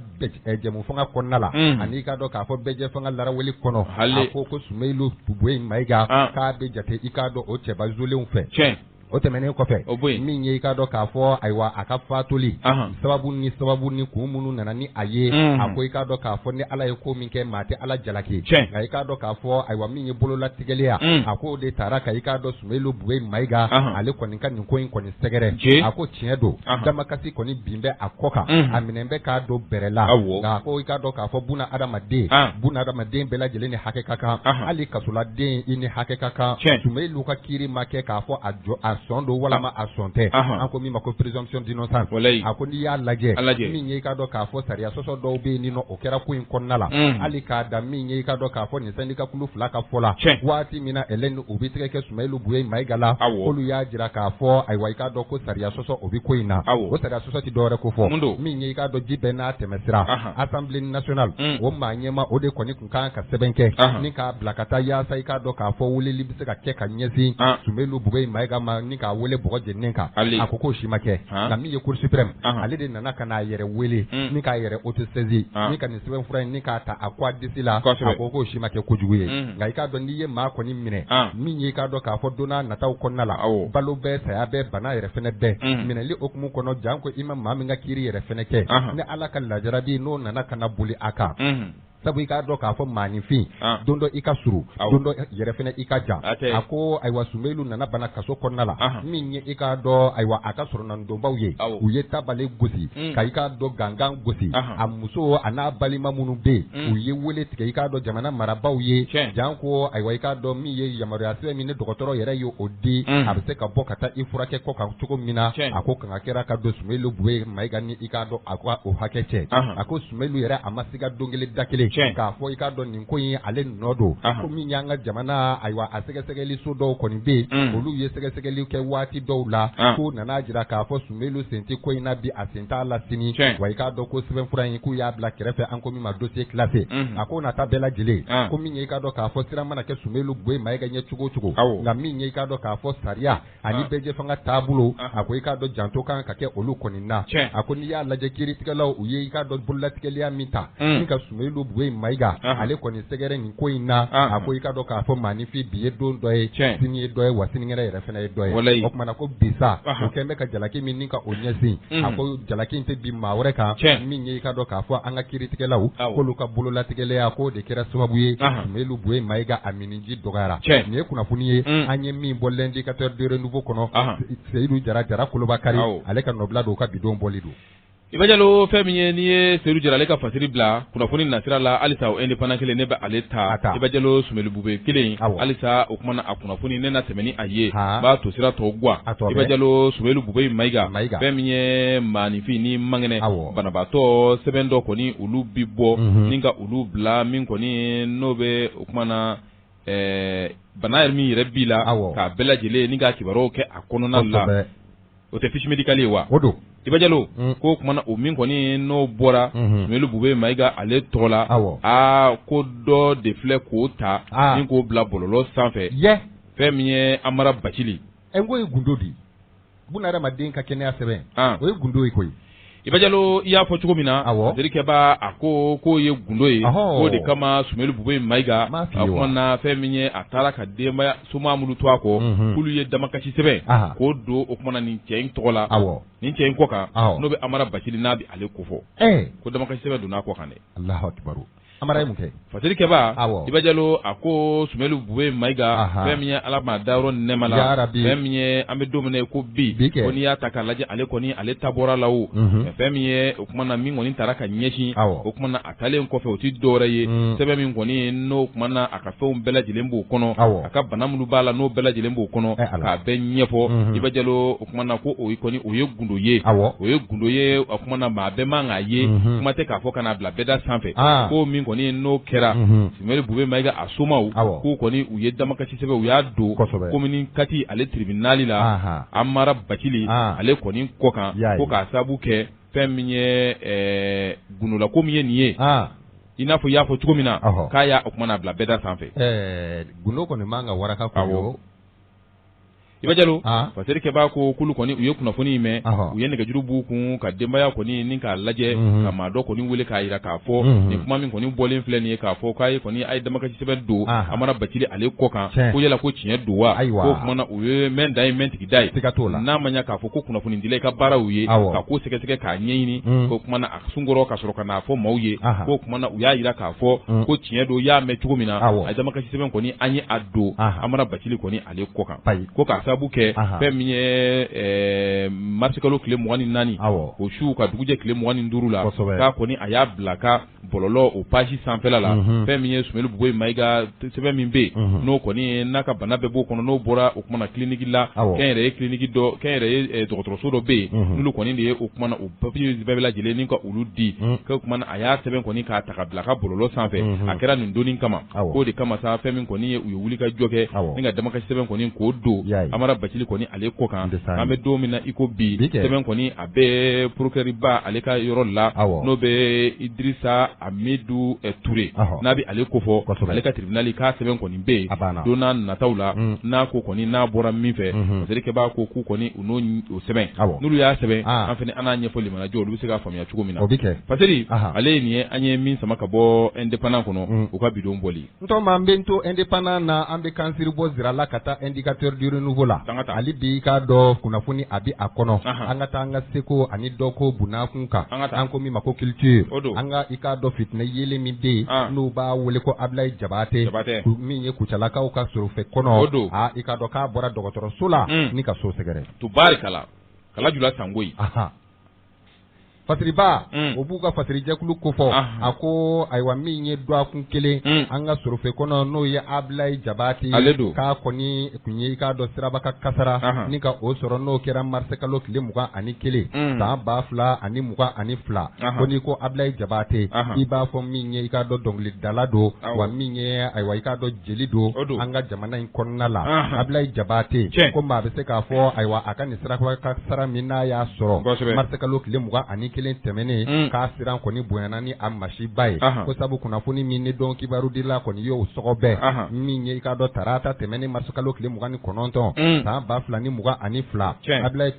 jɛmu fanga kɔnɔna la ani k'a dɔn k'a fɔ bɛɛ jɛ fanga laraweli kɔnɔ a ko Sumailu Bube Mayiga k'a bɛ jate i k'a dɔn o cɛba zolenw fɛ o tɛmɛnen kɔfɛ min ye i k'a dɔn k'a fɔ ayiwa a ka fatuli sababu ni kun minnu nana ni a ye a ko i k'a dɔn k'a fɔ ni Ala ye ko min kɛ maa tɛ Ala jalaki nka i k'a dɔn k'a fɔ ayiwa min ye bololatigɛliya a ko de taara ka i k'a dɔn Sumailu Bube Mayiga ale kɔni ka nin ko in kɔni sɛgɛrɛ a ko tiɲɛ don damakasi kɔni bin bɛ a kɔ kan a minɛn bɛ k'a don bɛrɛ la nka a ko i k'a dɔn k'a fɔ buna adamaden bɛɛ lajɛlen ni hakɛ ka kan hali kasoladen i ni hakɛ ka kan Sumailu ka kiiri ma kɛ k'a fɔ a sɔn don walama a sɔn tɛ an ko min ma ko présomption d'innocence a ko n'i y'a lajɛ min ye i k'a dɔn k'a fɔ sariya sɔsɔ dɔw bɛ yen ni o kɛra ko in kɔnɔna la hali k'a da min ye i k'a dɔn k'a fɔ nin syndicat kulu 2 ka fɔ la waati min na ɛlɛni u bɛ tigɛ kɛ Sumailu Bube Mayiga la olu y'a jira k'a fɔ ayiwa i k'a dɔn ko sariya sɔsɔ o bɛ ko in na o sariya sɔsɔ tɛ dɔwɛrɛ ko fɔ min ye i k'a dɔn ji bɛɛ n'a tɛmɛsira Assemblée nationale o maa ɲɛma o de kɔni kun kan ka sɛbɛn kɛ ni k'a bila ka taa yaasa i k'a dɔn k'a fɔ weleli bɛ se ka kɛ ka ɲɛsin Sumailu Bube Mayiga ma ni k'a wele bɔgɔ jeninen kan a ko k'o si ma kɛ nka min ye Cour suprême ale de nana ka n'a yɛrɛ wele ni k'a yɛrɛ autosaisir ni ka nin sɛbɛnfura in ni k'a ta a ko a disi la a ko k'o si ma kɛ kojugu ye nka i k'a dɔn n'i ye maa kɔni minɛ min ye i k'a dɔn k'a fɔ don n'a nataw kɔnɔna la balo bɛɛ saya bɛɛ bana yɛrɛ fɛnɛ bɛɛ minɛli okumu kɔnɔ jan ko i ma maa min ka kiiri yɛrɛ fɛnɛ kɛ ni Ala ka lajarabi n'o nana ka na boli a kan sabu ika dɔ k'a fɔ maanifin don dɔ i ka suru don dɔ yɛrɛ fɛnɛ i ka jan a ko ayiwa Sumelu nana bana kaso kɔnɔna la min ye i ka dɔ ayiwa a ka sɔrɔ nanidonbaw ye u ye tabale gosi ka i ka dɔ gangan gosi a muso a n'a balima minnu bɛ yen u ye wele tigɛ i ka dɔ jamana marabaw ye jan ko ayiwa i ka dɔ min ye yamaruya sɛbɛn min ne dɔgɔtɔrɔ yɛrɛ ye o di a bɛ se ka bɔ ka taa i furakɛ kɔ kan cogo min na a ko kan ka kɛra ka don Sumelu Bube Mayiga ni i ka dɔ a ko o hakɛ cɛ a ko Sumelu yɛrɛ a ma se ka don kelen da kelen k'a fɔ i ka dɔn nin ko in ale nɔ don ko min y'an ka jamana ayiwa a sɛgɛsɛgɛli so dɔw kɔni bɛ yen olu ye sɛgɛsɛgɛli kɛ waati dɔw la ko nana jira k'a fɔ Sumelu sen tɛ ko in na bi a sen t'a la sini wa i k'a dɔn ko sɛbɛnfura in k'u y'a bila kɛrɛfɛ an ko min ma dossier classé a ko nata bɛɛ lajɛlen ko min ye i k'a dɔn k'a fɔ sira mana kɛ Sumelu Bube Mayiga ɲɛ cogo o cogo nka min ye i k'a dɔn k'a fɔ sariya ani bɛɛ fanga taabolo a ko i k'a dɔn janto kan ka kɛ olu kɔni na a ko n'i y'a lajɛ kiiritigɛlaw u ye i k'a dɔn bololatigɛliya min ta ni ka Sumelu Bube Mayiga ale kɔni sɛgɛrɛ nin ko in na a ko i k'a dɔn k'a fɔ maanifin bi ye don dɔ ye sini ye dɔ ye wa sinikɛnɛ yɛrɛ fana ye dɔ ye o kumana ko bisa o kɛn bɛ ka jalaki min ni ka o ɲɛsin a ko jalaki in tɛ bi maa wɛrɛ kan min ye i k'a dɔn k'a fɔ an ka kiiritigɛlaw k'olu ka bololatigɛliya k'o de kɛra sababu ye Sumelu Bube Mayiga a miniji dɔgɔyara nin ye kunnafoni ye an ye min bɔ l'indicateur de renouveau kɔnɔ Seyidu Jara Kolobakari ale ka nɔbila don ka bidon bɔli don
Iba Jalo fɛn min ye n'i ye Seydou Jara ale ka fasiri bila kunnafoni nasira la halisa o indépendant kelen ne bɛ ale ta Iba Jalo Sumelu Bube kelen halisa o kumana a kunnafoni ne na tɛmɛ ni a ye b'a to sira tɔ guwa Iba Jalo Sumelu Bube Mayiga fɛn min ye maanifin ni mangɛnɛ banabaatɔ sɛbɛn dɔ kɔni olu bi bɔ ni ka olu bila min kɔni n'o bɛ o kumana bana yɛrɛ min yɛrɛ b'i la k'a bɛɛ lajɛlen ni ka kibaruyaw kɛ a kɔnɔna la o tɛ fiche médicale ye wa o don Iba Jalo ko kumana o min kɔni n'o bɔra Sumelu Bube Mayiga ale tɔgɔ la ko dɔ de filɛ k'o ta ni k'o bila bɔlɔlɔ sanfɛ fɛn min ye Amara Bacili
n ko ye gundo di bunadamaden ka kɛnɛya sɛbɛn o ye gundo ye koyi
Iba Jalo i y'a fɔ cogo min na Zerikɛba a ko k'o ye gundo ye k'o de kama Sumelu Bube Mayiga a kumana fɛn min ye a taara ka denbaya soma minnu to a kɔ k'olu ye damakasi sɛbɛn k'o don o kumana nin cɛ in tɔgɔ la nin cɛ in kɔ kan n'o bɛ Amara Bacili n'a bɛ ale ko fɔ ko damakasi sɛbɛn donn'a kɔ kan dɛ
Allahu akibaru Amara ye mun kɛ
fasirikɛba Iba Jalo a ko Sumelu Bube Mayiga fɛn min ye Ala ma dayɔrɔ nɛma la fɛn min ye an bɛ don min na ko bi ko n'i y'a ta k'a lajɛ ale kɔni ale ta bɔra la o fɛn min ye o kumana min kɔni taara ka ɲɛsin o kumana a taalen kɔfɛ o tɛ dɔwɛrɛ ye sɛbɛn min kɔni n'o kumana a ka fɛnw bɛɛ lajɛlen b'o kɔnɔ a ka bana minnu b'a la n'o bɛɛ lajɛlen b'o kɔnɔ k'a bɛɛ ɲɛfɔ Iba Jalo o kumana ko o kɔni o ye gundo ye o ye gundo ye o kumana maa bɛɛ man k'a ye kuma tɛ k'a fɔ ka n'a bila bɛɛda sanfɛ ko min kɔni n'o kɛra Sumelu Bube Mayiga a somaw k'u kɔni u ye damakasi sɛbɛn u y'a don komini kati ale tribunali la Amara Bacili ale kɔni kɔ kan ko k'a sababu kɛ fɛn min ye gundola ko min ye nin ye i n'a fɔ i y'a fɔ cogo min na k'a y'a o kumana bila bɛɛda sanfɛ
gundo kɔni man ka waraka ko
Iba Jalo fasirikɛba ko kulu kɔni u ye kunnafoni in mɛn u ye nɛgɛjuru b'u kun ka denbaya kɔni ni k'a lajɛ ka maa dɔ kɔni wele k'a jira k'a fɔ nin kuma min kɔni bɔlen filɛ nin ye k'a fɔ k'a ye kɔni a ye damakasi sɛbɛn don Amara Bacili ale kɔ kan ko yala ko tiɲɛ don wa ko kumana u ye mɛn da ye mɛn tigi da ye n'a ma ɲɛ k'a fɔ ko kunnafoni dila i ka baara u ye ka ko sɛgɛsɛgɛ k'a ɲɛɲini ko kumana a sunkɔrɔ ka sɔrɔ ka n'a fɔ maaw ye ko kumana u y'a jira k'a fɔ ko tiɲɛ don y'a mɛn cogo min na a ye damakasi sɛbɛn kɔni an ye a don Amara Bacili kɔni ale kɔ kan ko k'a sababu kɛ fɛn min ye marsikalo tile 24 o su ka dugujɛ tile 25 la k'a kɔni a y'a bila ka bɔlɔlɔ o page sanfɛla la fɛn min ye Sumelu Bube Mayiga sɛbɛn min bɛ n'o kɔni n'a ka bana bɛɛ b'o kɔnɔ n'o bɔra o kumana clinique la kɛnyɛrɛ ye clinique dɔ kɛnyɛrɛ ye dɔgɔtɔrɔso dɔ bɛ yen n'olu kɔni de ye o kumana o papier bɛɛ lajɛlen ni ka olu di ko kumana a y'a sɛbɛn kɔni k'a ta ka bila ka bɔlɔlɔ sanfɛ a kɛra nin donni kama k'o de kama sa fɛn min kɔni ye u ye wuli ka jɔ kɛ ni ka damakasi sɛbɛn kɔni k'o don Amara Bacili kɔni ale kɔ kan an bɛ don min na i ko bi sɛbɛn kɔni a bɛ procureur ba ale ka yɔrɔ la n'o bɛ Idrissa Amidou Touré n'a bɛ ale ko fɔ ale ka tribunal k'a sɛbɛn kɔni bɛ yen don n'a nataw la n'a ko kɔni n'a bɔra min fɛ Zerikɛba ko k'u kɔni u n'o sɛbɛn n'olu y'a sɛbɛn an fana an n'a ɲɛfɔ limanajɔ olu bɛ se k'a faamuya cogo min na Fasiri ale ye nin ye an ye min sama ka bɔ indépendant kɔnɔ u ka bidon bɔli
n tɔ ma n bɛ n to indépendant na an bɛ kansiri bɔ Zira la ka taa indicateur du renouveau la ali bi ka dɔ kunnafoni a bi a kɔnɔ an ka taa an ka seko ani dɔ ko bunakun kan an ko min ma ko culture an ka i ka dɔ fitinɛ yelen min bɛ yen n'u b'a wele ko Ablaye Jabate min ye Kucalakaw ka sorofɛ kɔnɔ i ka dɔ k'a bɔra dɔgɔtɔrɔso la ni ka so sɛgɛrɛ
tubarikala kala jula sangoyi
fasiriba o b'u ka fasirijɛkulu kofɔ a ko ayiwa min ye duwakun kelen an ka sorofɛ kɔnɔ n'o ye Ablaye Jabate k'a kɔni kun ye i k'a dɔn siraba ka kasara ni ka o sɔrɔ n'o kɛra marisi kalo tile 21 san 2022 ko n'i ko Ablaye Jabate i b'a fɔ min ye i k'a dɔn dɔnkilidala don wa min ye ayiwa i k'a dɔn jeli don an ka jamana in kɔnɔna la Ablaye Jabate ko maa bɛ se k'a fɔ ayiwa a ka nin siraba ka kasara min n'a y'a sɔrɔ marisi kalo tile 21 kelen tɛmɛnen k'a siran kɔni bonyana ni a masiba ye ko sabu kunnafoni min ni dɔn kibaru dila kɔni y'o sɔgɔbɛ min ye i k'a dɔn tarata tɛmɛnen marisi kalo tile 29 san 2022 Ablaye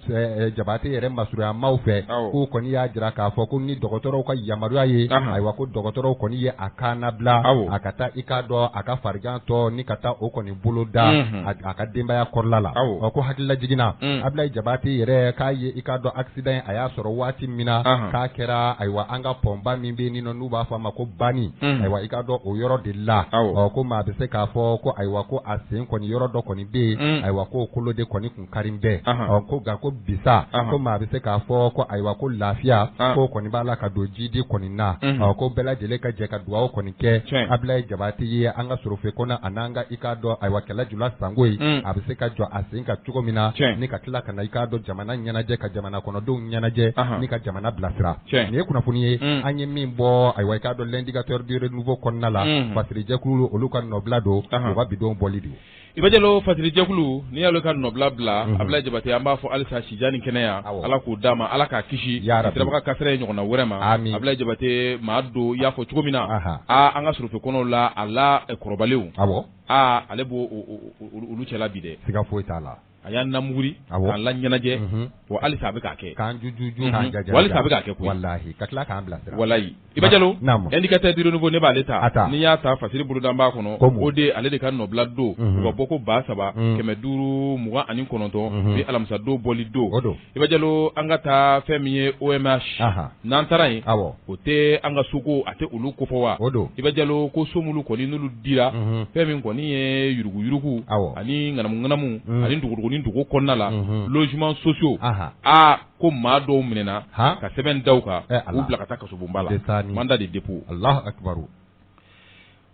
Jabate yɛrɛ masuruyamaw fɛ k'o kɔni y'a jira k'a fɔ ko ni dɔgɔtɔrɔw ka yamaruya ye ayiwa ko dɔgɔtɔrɔw kɔni ye a kan labila a ka taa i k'a dɔn a ka farigan tɔ ni ka taa o kɔni bolo da a ka denbaya kɔrɔla la ko hakilila jiginna Ablaye Jabate yɛrɛ k'a ye i k'a dɔn accident a y'a sɔrɔ waati min na k'a kɛra ayiwa an ka pɔnba min bɛ yen n'u b'a fɔ a ma ko bani ayiwa i k'a dɔn o yɔrɔ de la ko maa bɛ se k'a fɔ ko ayiwa ko a sen kɔni yɔrɔ dɔ kɔni bɛ yen ayiwa ko kolo de kɔni kun kari bɛɛ ko nka ko bisa ko maa bɛ se k'a fɔ ko ayiwa ko lafiya ko kɔni b'a la ka don jidi kɔni na ko bɛɛ lajɛlen ka jɛ ka dugawu kɔni kɛ Ablaye Jabate ye an ka sorofɛ kɔnɔ a n'an ka i k'a dɔn ayiwa kɛlɛ jula sango ye a bɛ se ka jɔ a sen ka cogo min na ni ka tila ka na i k'a dɔn jamana ɲɛnajɛ ka jamana kɔnɔdenw ɲɛnajɛ ni ka jamana bilasira nin ye kunnafoni ye an ye min bɔ ayiwa i k'a dɔn l'indicateur du renouveau kɔnɔna la fasirijɛkulu olu ka nɔbila don u ka bidon bɔli don
Iba Jalo fasirijɛkulu n'i y'ale ka nɔbila bila Ablaye Jabate an b'a fɔ halisa sijani kɛnɛya ala k'o d'a ma ala k'a kisi siraba ka kasara ye ɲɔgɔnna wɛrɛ ma Ablaye Jabate maa don i y'a fɔ cogo min na an ka sorofɛ kɔnɔw la a la kɔrɔbalenw ale b'o olu cɛla bi dɛ
siga foyi t'a la
a y'an namuguri k'an la ɲɛnajɛ wa halisa a bɛ k'a kɛ
k'an jujuju k'an jaja
halisa a bɛ k'a kɛ koyi
wallahi ka tila k'an bilasira
wallahi Iba Jalo indicateur du renouveau ne b'ale ta n'i y'a ta fasiri bolodan b'a kɔnɔ o de ale de ka nɔbila don u ka bɔ ko 3,529 bi alamisa don bɔli don Iba Jalo an ka taa fɛn min ye OMH n'an taara yen o tɛ an ka soko a tɛ olu kofɔ wa Iba Jalo ko so minnu kɔni n'olu dira fɛn min kɔni ye yuruguyurugu ani ŋanamu ani dugu kɔnɔna la logements sociaux ko maa dɔw minɛna ka sɛbɛn da u kan u bila ka taa kasobonba la mandat de dépôt
Allahu akbaru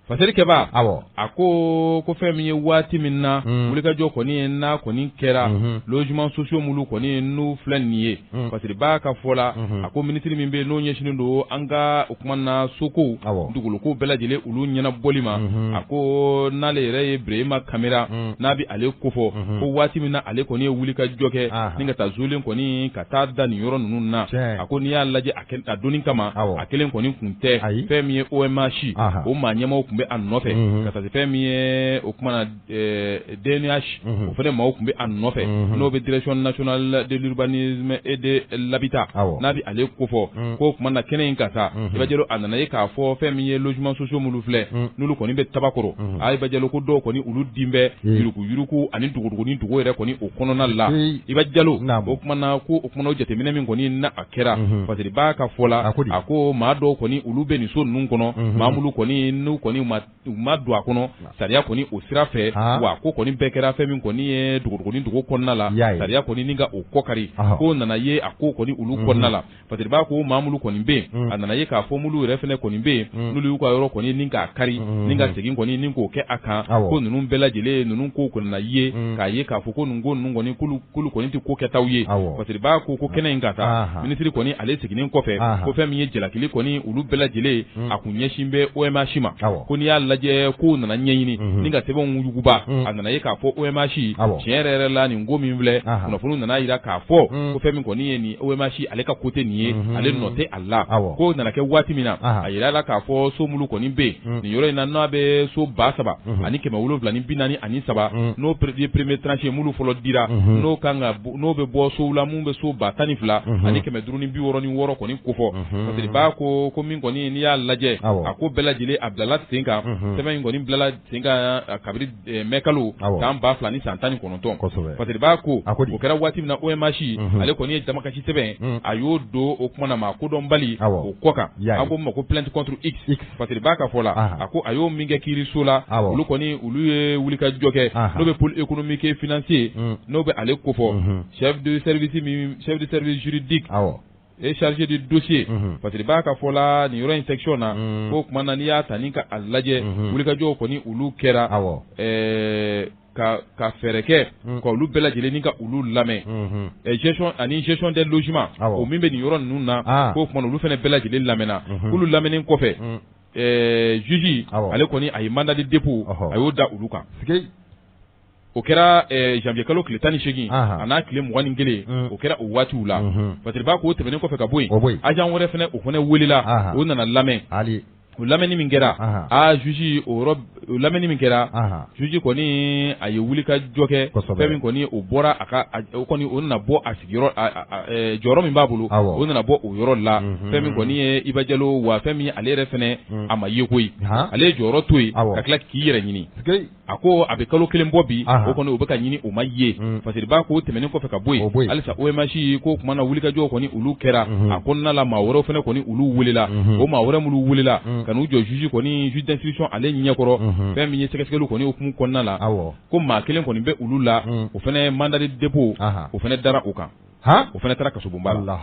fasirikɛba a ko fɛn min ye waati min na wulikajɔ kɔni ye n'a kɔni kɛra logements sociaux minnu kɔni n'u filɛ nin ye fasiriba ka fɔ la a ko ministre min bɛ n'o ɲɛsinnen don an ka o kuma na sokow dugukolo bɛɛ lajɛlen olu ɲɛnabɔli ma a ko n'ale yɛrɛ ye Birahima Kamara n'a bɛ ale kofɔ ko waati min na ale kɔni ye wulikajɔ kɛ ni ka taa zolen kɔni ka taa da nin yɔrɔ ninnu na a ko n'i y'a lajɛ a donni kama a kelen kɔni kun tɛ fɛn min ye OMH o maa ɲɛmaaw kun bɛ a nɔfɛ ka taa se fɛn min ye o kuma na DNH o fana maaw kun bɛ a nɔfɛ n'o bɛ direction nationale de l'urbanisme et de l'habitat n'a bɛ ale kofɔ k'o kuma na kɛnɛ in ka taa Iba Jalo a nana ye k'a fɔ fɛn min ye logements sociaux minnu filɛ n'olu kɔni bɛ tabakɔrɔ Iba Jalo ko dɔw kɔni olu din bɛ yuruguyurugu ani dugu yɛrɛ kɔni o kɔnɔna la Iba Jalo o kuma na ko o kuma na o jateminɛ min kɔni na a kɛra parce que b'a ka fɔ la a ko maa dɔw kɔni olu bɛ nin so ninnu kɔnɔ maa minnu kɔni n'u kɔni u ma don a kɔnɔ sariya kɔni o sira fɛ wa ko kɔni bɛɛ kɛra fɛn min kɔni ye dugu kɔnɔna la sariya kɔni ni ka o kɔkari ko nana ye a ko kɔni olu kɔnɔna la parce que b'a ko maa minnu kɔni bɛ yen a nana ye k'a fɔ minnu yɛrɛ fɛnɛ kɔni bɛ yen n'olu y'u ka yɔrɔ kɔni ni k'a kari ni ka segin kɔni ni k'o kɛ a kan ko ninnu bɛɛ lajɛlen ninnu ko kɔni na ye k'a ye k'a fɔ ko nin ko ninnu kɔni k'olu kɔni tɛ ko kɛtaw ye parce que b'a ko kɛnɛ in ka taa minisiri kɔni ale seginnen kɔfɛ ko fɛn min ye jalakili kɔni olu bɛɛ lajɛlen a kun ɲɛsin bɛ OMH ma ko n'i y'a lajɛ ko nana ɲɛɲini ni ka sɛbɛnw yuguba a nana ye k'a fɔ OMH tiɲɛ yɛrɛ la nin ko min filɛ kunnafoni nana yira k'a fɔ ko fɛn min kɔni ye nin OMH ale ka côté nin ye ale nɔ tɛ a la ko nana kɛ waati min na a yira la k'a fɔ so minnu kɔni bɛ yen nin yɔrɔ in na n'a bɛ so 3,000 ani 743 n'o premier tranche minnu fɔlɔ dira n'o bɛ bɔ sow la mun bɛ so 12,000 ani 566 kɔni kofɔ parce que b'a ko min kɔni n'i y'a lajɛ a ko bɛɛ lajɛlen a bilala sen kan sɛbɛn in kɔni bilala sen kan kabiri mɛkalo san 2019 Fatirba ko o kɛra waati min na OMH ale kɔni ye damakasi sɛbɛn a y'o don o kuma na ma kodɔnbali o kɔ kan an ko ma ko plainte contre X Fatirba ka fɔ la a ko a y'o min kɛ kiiriso la olu kɔni olu ye wulikajɔ kɛ n'o bɛ pôle économique et financier n'o bɛ ale ko fɔ chef de service juridique et chargé du dossier Fatirba ka fɔ la nin yɔrɔ in section na ko kuma na n'i y'a ta ni ka a lajɛ wulikajɔw kɔni olu kɛra ka fɛɛrɛ kɛ ka olu bɛɛ lajɛlen ni ka olu lamɛn gestion des logements o min bɛ nin yɔrɔ ninnu na k'o kuma olu fana bɛɛ lajɛlen lamɛnna olu lamɛnnen kɔfɛ juge ale kɔni a ye mandat de dépôt a y'o da olu kan o kɛra janvier kalo tile 18 a n'a tile 21 o kɛra o waatiw la Fatirba k'o tɛmɛnen kɔfɛ ka bɔ yen agent wɛrɛ fɛnɛ o fɛnɛ welela o nana lamɛn o lamɛnni min kɛra juge o lamɛnni min kɛra juge kɔni a ye wulikajɔ kɛ fɛn min kɔni o bɔra o kɔni o nana bɔ a sigiyɔrɔ jɔyɔrɔ min b'a bolo o nana bɔ o yɔrɔ la fɛn min kɔni ye Iba Diallo wa fɛn min ale yɛrɛ fɛnɛ a ma ye koyi ale ye jɔyɔrɔ to yen ka tila k'i yɛrɛ ɲini a ko a bɛ kalo 1 bɔ bi o kɔni o bɛ ka ɲini o ma ye Fatirba k'o tɛmɛnen kɔfɛ ka bɔ yen halisa OMH ko kuma na wulikajɔ kɔni olu kɛra a kɔnɔna la maa wɛrɛw fɛnɛ kɔni olu welela o maa wɛrɛ minnu welela ka n'u jɔ juge kɔni juge d'instruction ale ɲɛkɔrɔ fɛn min ye sɛgɛsɛgɛliw kɔni hukumu kɔnɔna la ko maa kelen kɔni bɛ olu la o fɛnɛ mandat de dépôt o fɛnɛ dara o kan o fɛnɛ taara kasobonba la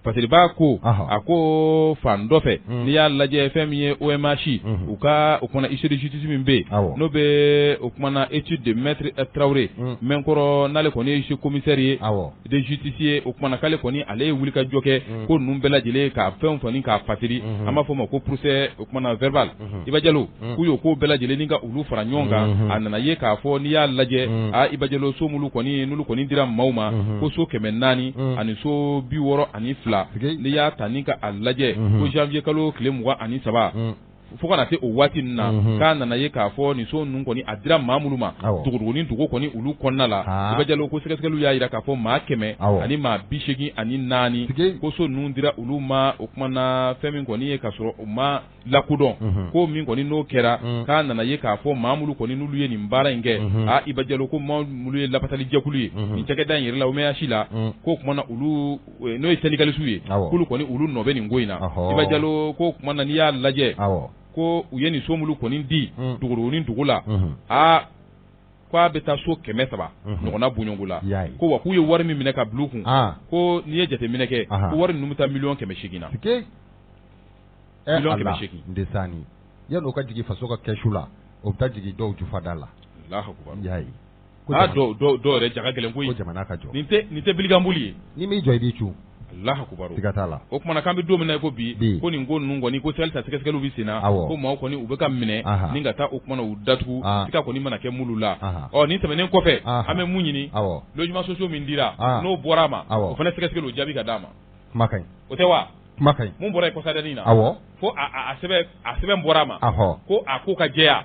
Fatirba ko a ko fan dɔ fɛ n'i y'a lajɛ fɛn min ye OMH u ka o kumana issue de justice min bɛ n'o bɛ o kumana étude de maître Traoré mɛnkɔrɔ n'ale kɔni ye issue commissaire ye de justicier o kumana k'ale kɔni ale ye wulikajɔ kɛ ko ninnu bɛɛ lajɛlen k'a fɛnw kɔni k'a fasiri an b'a fɔ o ma ko procès o kumana verbal Iba Diallo k'u y'o ko bɛɛ lajɛlen ni ka olu fara ɲɔgɔn kan a nana ye k'a fɔ n'i y'a lajɛ Iba Diallo so minnu kɔni n'olu kɔni dira maaw ma ko so 400 ani so 62 n'i y'a ta ni ka a lajɛ ko janvier kalo tile 23 fo kana se o waati ninnu na k'a nana ye k'a fɔ nin so ninnu kɔni a dira maa minnu ma dugudugu ni dugu kɔni olu kɔnɔna la Iba Diallo ko sɛgɛsɛgɛliw y'a jira k'a fɔ maa 100 ani maa 84 ko so ninnu dira olu ma o kumana fɛn min kɔni ye k'a sɔrɔ o ma lakodɔn ko min kɔni n'o kɛra k'a nana ye k'a fɔ maa minnu kɔni n'olu ye nin baara in kɛ Iba Diallo ko maa minnu ye lapatali jɛkulu ye nin cakɛda in yɛrɛ la OMH la ko kumana olu n'o ye syndicaliste ye k'olu kɔni olu nɔ bɛ nin ko in na Iba Diallo ko kumana n'i y'a lajɛ ko u ye nin so minnu kɔni di dugudugu ni dugu la k'a bɛ taa so 300 ɲɔgɔnna bonyɔngo la ko wa k'u ye wari min minɛ ka bila u kun ko n'i ye jateminɛ kɛ ko wari ninnu bɛ taa $800,000 na
$800,000 yan'o ka jigin faso ka kɛsu la o bɛ taa jigin dɔw jufada la dɔw yɛrɛ jaga gɛlɛn koyi ko jamana ka jɔ nin tɛ bilikanboli ye n'i m'i jɔ i b'i cu siga t'a la o kumana k'an bɛ don min na ko bi ko nin ko ninnu kɔni ko halisa sɛgɛsɛgɛliw bɛ sen na ko maaw kɔni u bɛ ka minɛ ni ka taa o kumana u datugu siga kɔni mana kɛ mulu la nin tɛmɛnen kɔfɛ an bɛ mun ɲini logement sociaux min dira n'o bɔra a ma o fana sɛgɛsɛgɛliw jaabi ka d'a ma kuma ka ɲi o tɛ wa kuma ka ɲi mun bɔra COSADEN na fo a sɛbɛn bɔra a ma ko a ko ka jɛya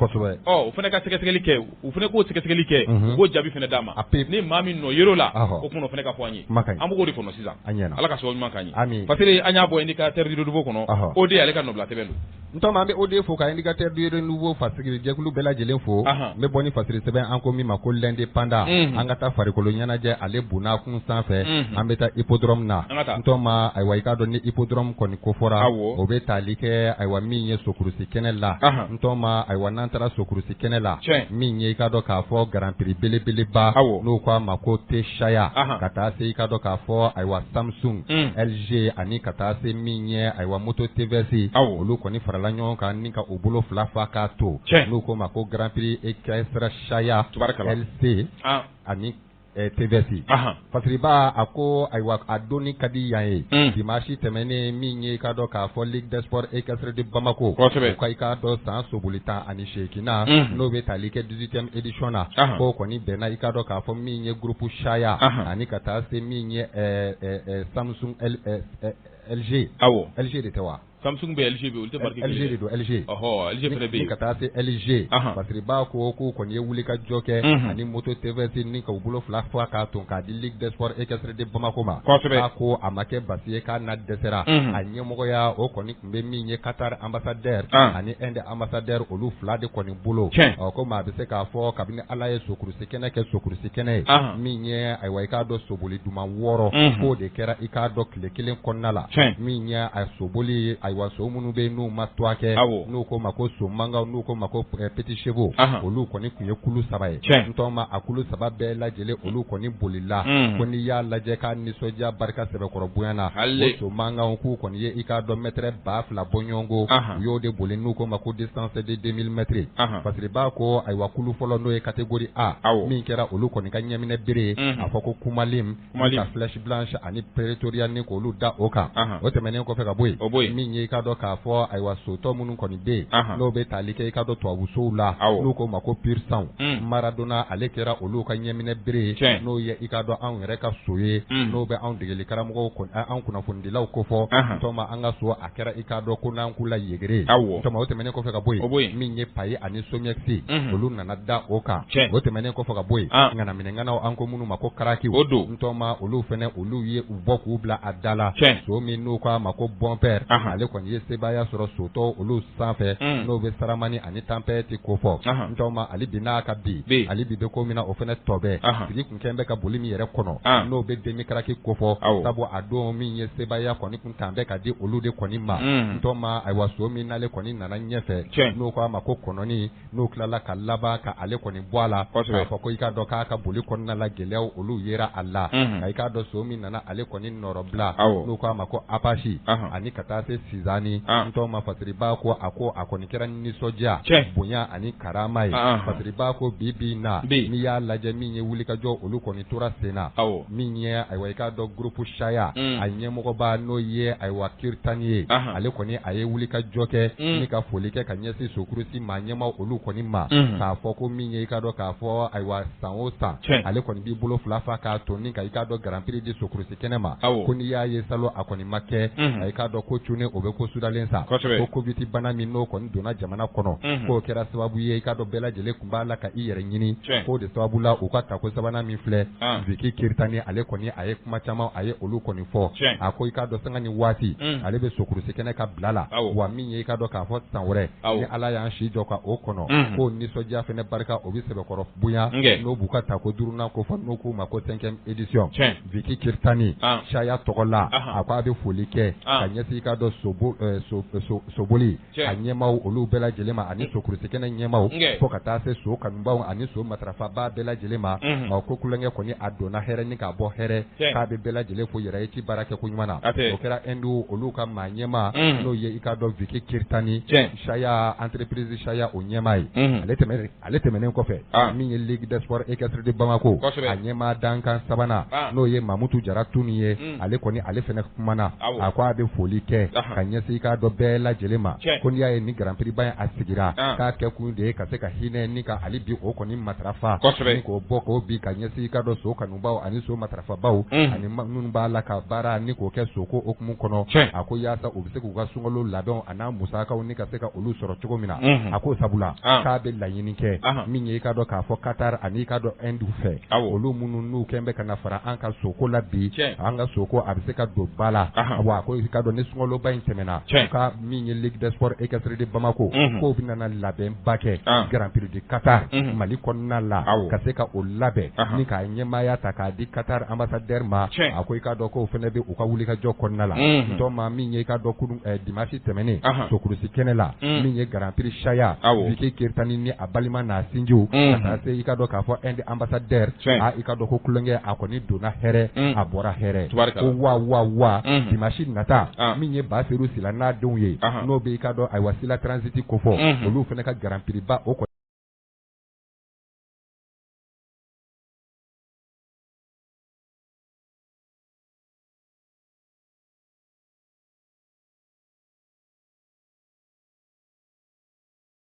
o fana ka sɛgɛsɛgɛli kɛ u fana k'o sɛgɛsɛgɛli kɛ u k'o jaabi fana d'a ma ni maa min nɔ yer'o la o kuma o fana ka fɔ an ye an b'o de kɔnɔ sisan Ala ka sababu ɲuman k'an ye parce que an y'a bɔ indicateur du renouveau kɔnɔ o de ale ka nɔbila sɛbɛn don n tɔ an bɛ o de fo ka indicateur du renouveau fasigi jɛkulu bɛɛ lajɛlen fo n bɛ bɔ ni fasiri sɛbɛn an ko min ma ko l'indépendant an ka taa farikolo ɲɛnajɛ ale bunna kun sanfɛ an bɛ taa hippodrome na n tɔ ma ayiwa i k'a dɔn ni hippodrome kɔni kofɔra o bɛ tali kɛ ayiwa min ye sokurusi kɛnɛ la n tɔ ma ayiwa n'an taara sokurusi kɛnɛ la min ye i k'a dɔn k'a fɔ Grand Prix belebeleba n'o k'a ma ko T-Shaya ka taa se i k'a dɔn k'a fɔ ayiwa Samsung LG ani ka taa se min ye ayiwa Moto TVS olu kɔni farala ɲɔgɔn kan ni ka o bolo fila fa k'a to n'o k'o ma ko Grand Prix Ekesra Shaya LC ani TVS Fatirba a ko ayiwa a donni ka di yan ye dimanche tɛmɛnen min ye i k'a dɔn k'a fɔ Ligue des Sports Ekesre de Bamako ko i k'a dɔn san soboli 18 n'o bɛ tali kɛ 18e édition na ko kɔni bɛnna i k'a dɔn k'a fɔ min ye groupe Shaya ani ka taa se min ye Samsung LG LG de tɛ wa
Samsung be LG be olu tɛ marque
LG de don LG
LG fɛnɛ be
ka taa se LG parce que b'a ko kɔni ye wuli ka jɔ kɛ ani moto TVS ni ka u bolo fila fɔ k'a ton k'a di Ligue des Sports équestre de Bamako ma k'a ko a ma kɛ basi ye k'a na dɛsɛra a ɲɛmɔgɔya o kɔni tun bɛ min ye Qatar ambassadeur ani Inde ambassadeur olu fila de kɔni bolo ko maa bɛ se k'a fɔ kabini Ala ye sokurusi kɛnɛ kɛ sokurusi kɛnɛ ye min ye ayiwa i k'a dɔn soboli duman 6 k'o de kɛra i k'a dɔn tile kelen kɔnɔna la min ye a soboli ayiwa so minnu bɛ n'u ma to kɛ n'u ko ma ko so mangaw n'u ko ma ko petit chevaux olu kɔni tun ye kulu 3 ye ntɔn ma a kulu 3 bɛɛ lajɛlen olu kɔni bolila ko n'i y'a lajɛ k'a nisɔndiya barika sɛbɛkɔrɔ bonya na o so mangaw k'u kɔni ye i k'a dɔn mètre 2000 bɔ ɲɔgɔn u y'o de boli n'u ko ma ko distance de 2000 mètres parce que b'a ko ayiwa kulu fɔlɔ n'o ye catégorie A min kɛra olu kɔni ka ɲɛminɛ bere a fɔ ko Kumalim ka Flèche Blanche ani Pretoria ni k'olu da o kan o tɛmɛnen kɔfɛ ka bɔ yen min ye i k'a dɔn k'a fɔ ayiwa sotɔ minnu kɔni bɛ yen n'o bɛ tali kɛ i k'a dɔn tubabusow la n'u ko ma ko Pur Sang Maradona ale kɛra olu ka ɲɛminɛ bere n'o ye i k'a dɔn anw yɛrɛ ka so ye n'o bɛ anw degeli karamɔgɔw anw kunnafonidilaw ko fɔ tɔma an ka so a kɛra i k'a dɔn ko n'an k'u la yegere tɔma o tɛmɛnen kɔfɛ ka bɔ yen min ye Paye ani Somiexi olu nana da o kan o tɛmɛnen kɔfɛ ka bɔ yen ŋanaminɛŋanaw an ko minnu ma ko Karakiw ntɔma olu fɛnɛ olu ye u bɔ k'u bila a da la so min n'u k'a ma ko Bon Père ale kɔni ye sebaya sɔrɔ sotɔ olu sanfɛ n'o bɛ Saramani ani Tempête ko fɔ ntɔma ale bi n'a ka bi ale bi bɛ ko min na o fɛnɛ tɔ bɛɛ sigi kun kɛn bɛ ka boli min yɛrɛ kɔnɔ n'o bɛ Demi Karaki ko fɔ sabu a don min ye sebaya kɔni kun tan bɛ ka di olu de kɔni ma ntɔma ayiwa so min n'ale kɔni nana ɲɛfɛ n'o k'a ma ko kɔnɔni n'o tilala ka laban ka ale kɔni bɔ a la k'a fɔ ko i k'a dɔn k'a ka boli kɔnɔna la gɛlɛyaw olu yera a la i k'a dɔn so min nana ale kɔni nɔrɔbila n'o k'a ma ko Apache ani ka taa se Sizani ntɔma fasiriba ko a kɔni kɛra nisɔndiya bonya ani karama ye fasiriba ko bi na n'i y'a lajɛ min ye wulikajɔ olu kɔni tora sen na min ye ayiwa i k'a dɔn groupe Shaya a ɲɛmɔgɔba n'o ye ayiwa Kiritani ye ale kɔni a ye wulikajɔ kɛ ni ka foli kɛ ka ɲɛsin sokurusi maa ɲɛma olu kɔni ma k'a fɔ ko min ye i k'a dɔn k'a fɔ ayiwa san o san ale kɔni b'i bolo fila fa k'a to ni ka i k'a dɔn Grand Prix di sokurusi kɛnɛ ma ko n'i y'a ye salo a kɔni ma kɛ a i k'a dɔn ko cunne o bɛ ko sudalen sa ko Covid bana min n'o kɔni donna jamana kɔnɔ k'o kɛra sababu ye i k'a dɔn bɛɛ lajɛlen kun b'a la ka i yɛrɛ ɲini k'o de sababu la u ka tako sabanan min filɛ Vicky Kiritani ale kɔni a ye kuma caman a ye olu kɔni fɔ a ko i k'a dɔn sanga ni waati ale bɛ sokurusi kɛnɛ ka bila la wa min ye i k'a dɔn k'a fɔ san wɛrɛ ni Ala y'an si jɔ ka o kɔnɔ k'o nisɔndiya fɛnɛ barika o bɛ sɛbɛkɔrɔ bonya n'o b'u ka tako duurunan ko fɔ n'o k'u ma ko 5e édition Vicky Kiritani Shaya tɔgɔ la a ko a bɛ foli kɛ ka ɲɛsin i k'a dɔn soboli a ɲɛmaw olu bɛɛ lajɛlen ma ani sokurusi kɛnɛ ɲɛmaw fo ka taa se so kanubaw ani so matarafaba bɛɛ lajɛlen ma ko kulonkɛ kɔni a donna hɛrɛ ni k'a bɔ hɛrɛ k'a bɛ bɛɛ lajɛlen fo yɛrɛ ye ci baara kɛ ko ɲuman na o kɛra Hindu olu ka maa ɲɛma n'o ye i k'a dɔn Vicky Kiritani Shaya entreprise Shaya o ɲɛma ye ale tɛmɛnen kɔfɛ min ye Ligue des Sports équestre de Bamako a ɲɛma dankan sabanan n'o ye Mamutu Jara Tuni ye ale kɔni ale fɛnɛ kumana a ko a bɛ foli kɛ ka ɲɛsin i k'a dɔn bɛɛ lajɛlen ma ko n'i y'a ye ni Grand Prix ba in a sigira k'a kɛ kun de ye ka se ka hinɛ ni ka hali bi o kɔni matarafa ni k'o bɔ k'o bi ka ɲɛsin i k'a dɔn so kanubaw ani so matarafabaw ani minnu b'a la ka baara ni k'o kɛ soko okumu kɔnɔ a ko yaasa u bɛ se k'u ka sunkalo labɛnw a n'a musakaw ni ka se ka olu sɔrɔ cogo min na a ko sabula k'a bɛ laɲini kɛ min ye i k'a dɔn k'a fɔ Qatar ani i k'a dɔn Inde fɛ olu minnu n'u kɛn bɛ ka na fara an ka soko la bi an ka soko a bɛ se ka don ba la wa ko i k'a dɔn ni sunkaloba in tɛmɛna ka min ye Ligue des Sports équestre de Bamako k'o bɛ nana labɛnba kɛ Grand Prix de Qatar Mali kɔnɔna la ka se ka o labɛn ni k'a ɲɛmaaya ta k'a di Qatar ambassadeur ma a ko i k'a dɔn k'o fɛnɛ bɛ u ka wulikajɔ kɔnɔna la ntɔma min ye i k'a dɔn kunun dimanche tɛmɛnen sokurusi kɛnɛ la min ye Grand Prix Shaya Vicky Kiritani ni a balima n'a sinjiw ka taa se i k'a dɔn k'a fɔ Inde ambassadeur i k'a dɔn ko kulonkɛ a kɔni donna hɛrɛ a bɔra hɛrɛ ko wa dimanche nata min ye Basiru Sila n'a denw ye n'o bɛ i k'a dɔn ayiwa Sila Transit ko fɔ olu fɛnɛ ka Grand Prix ba o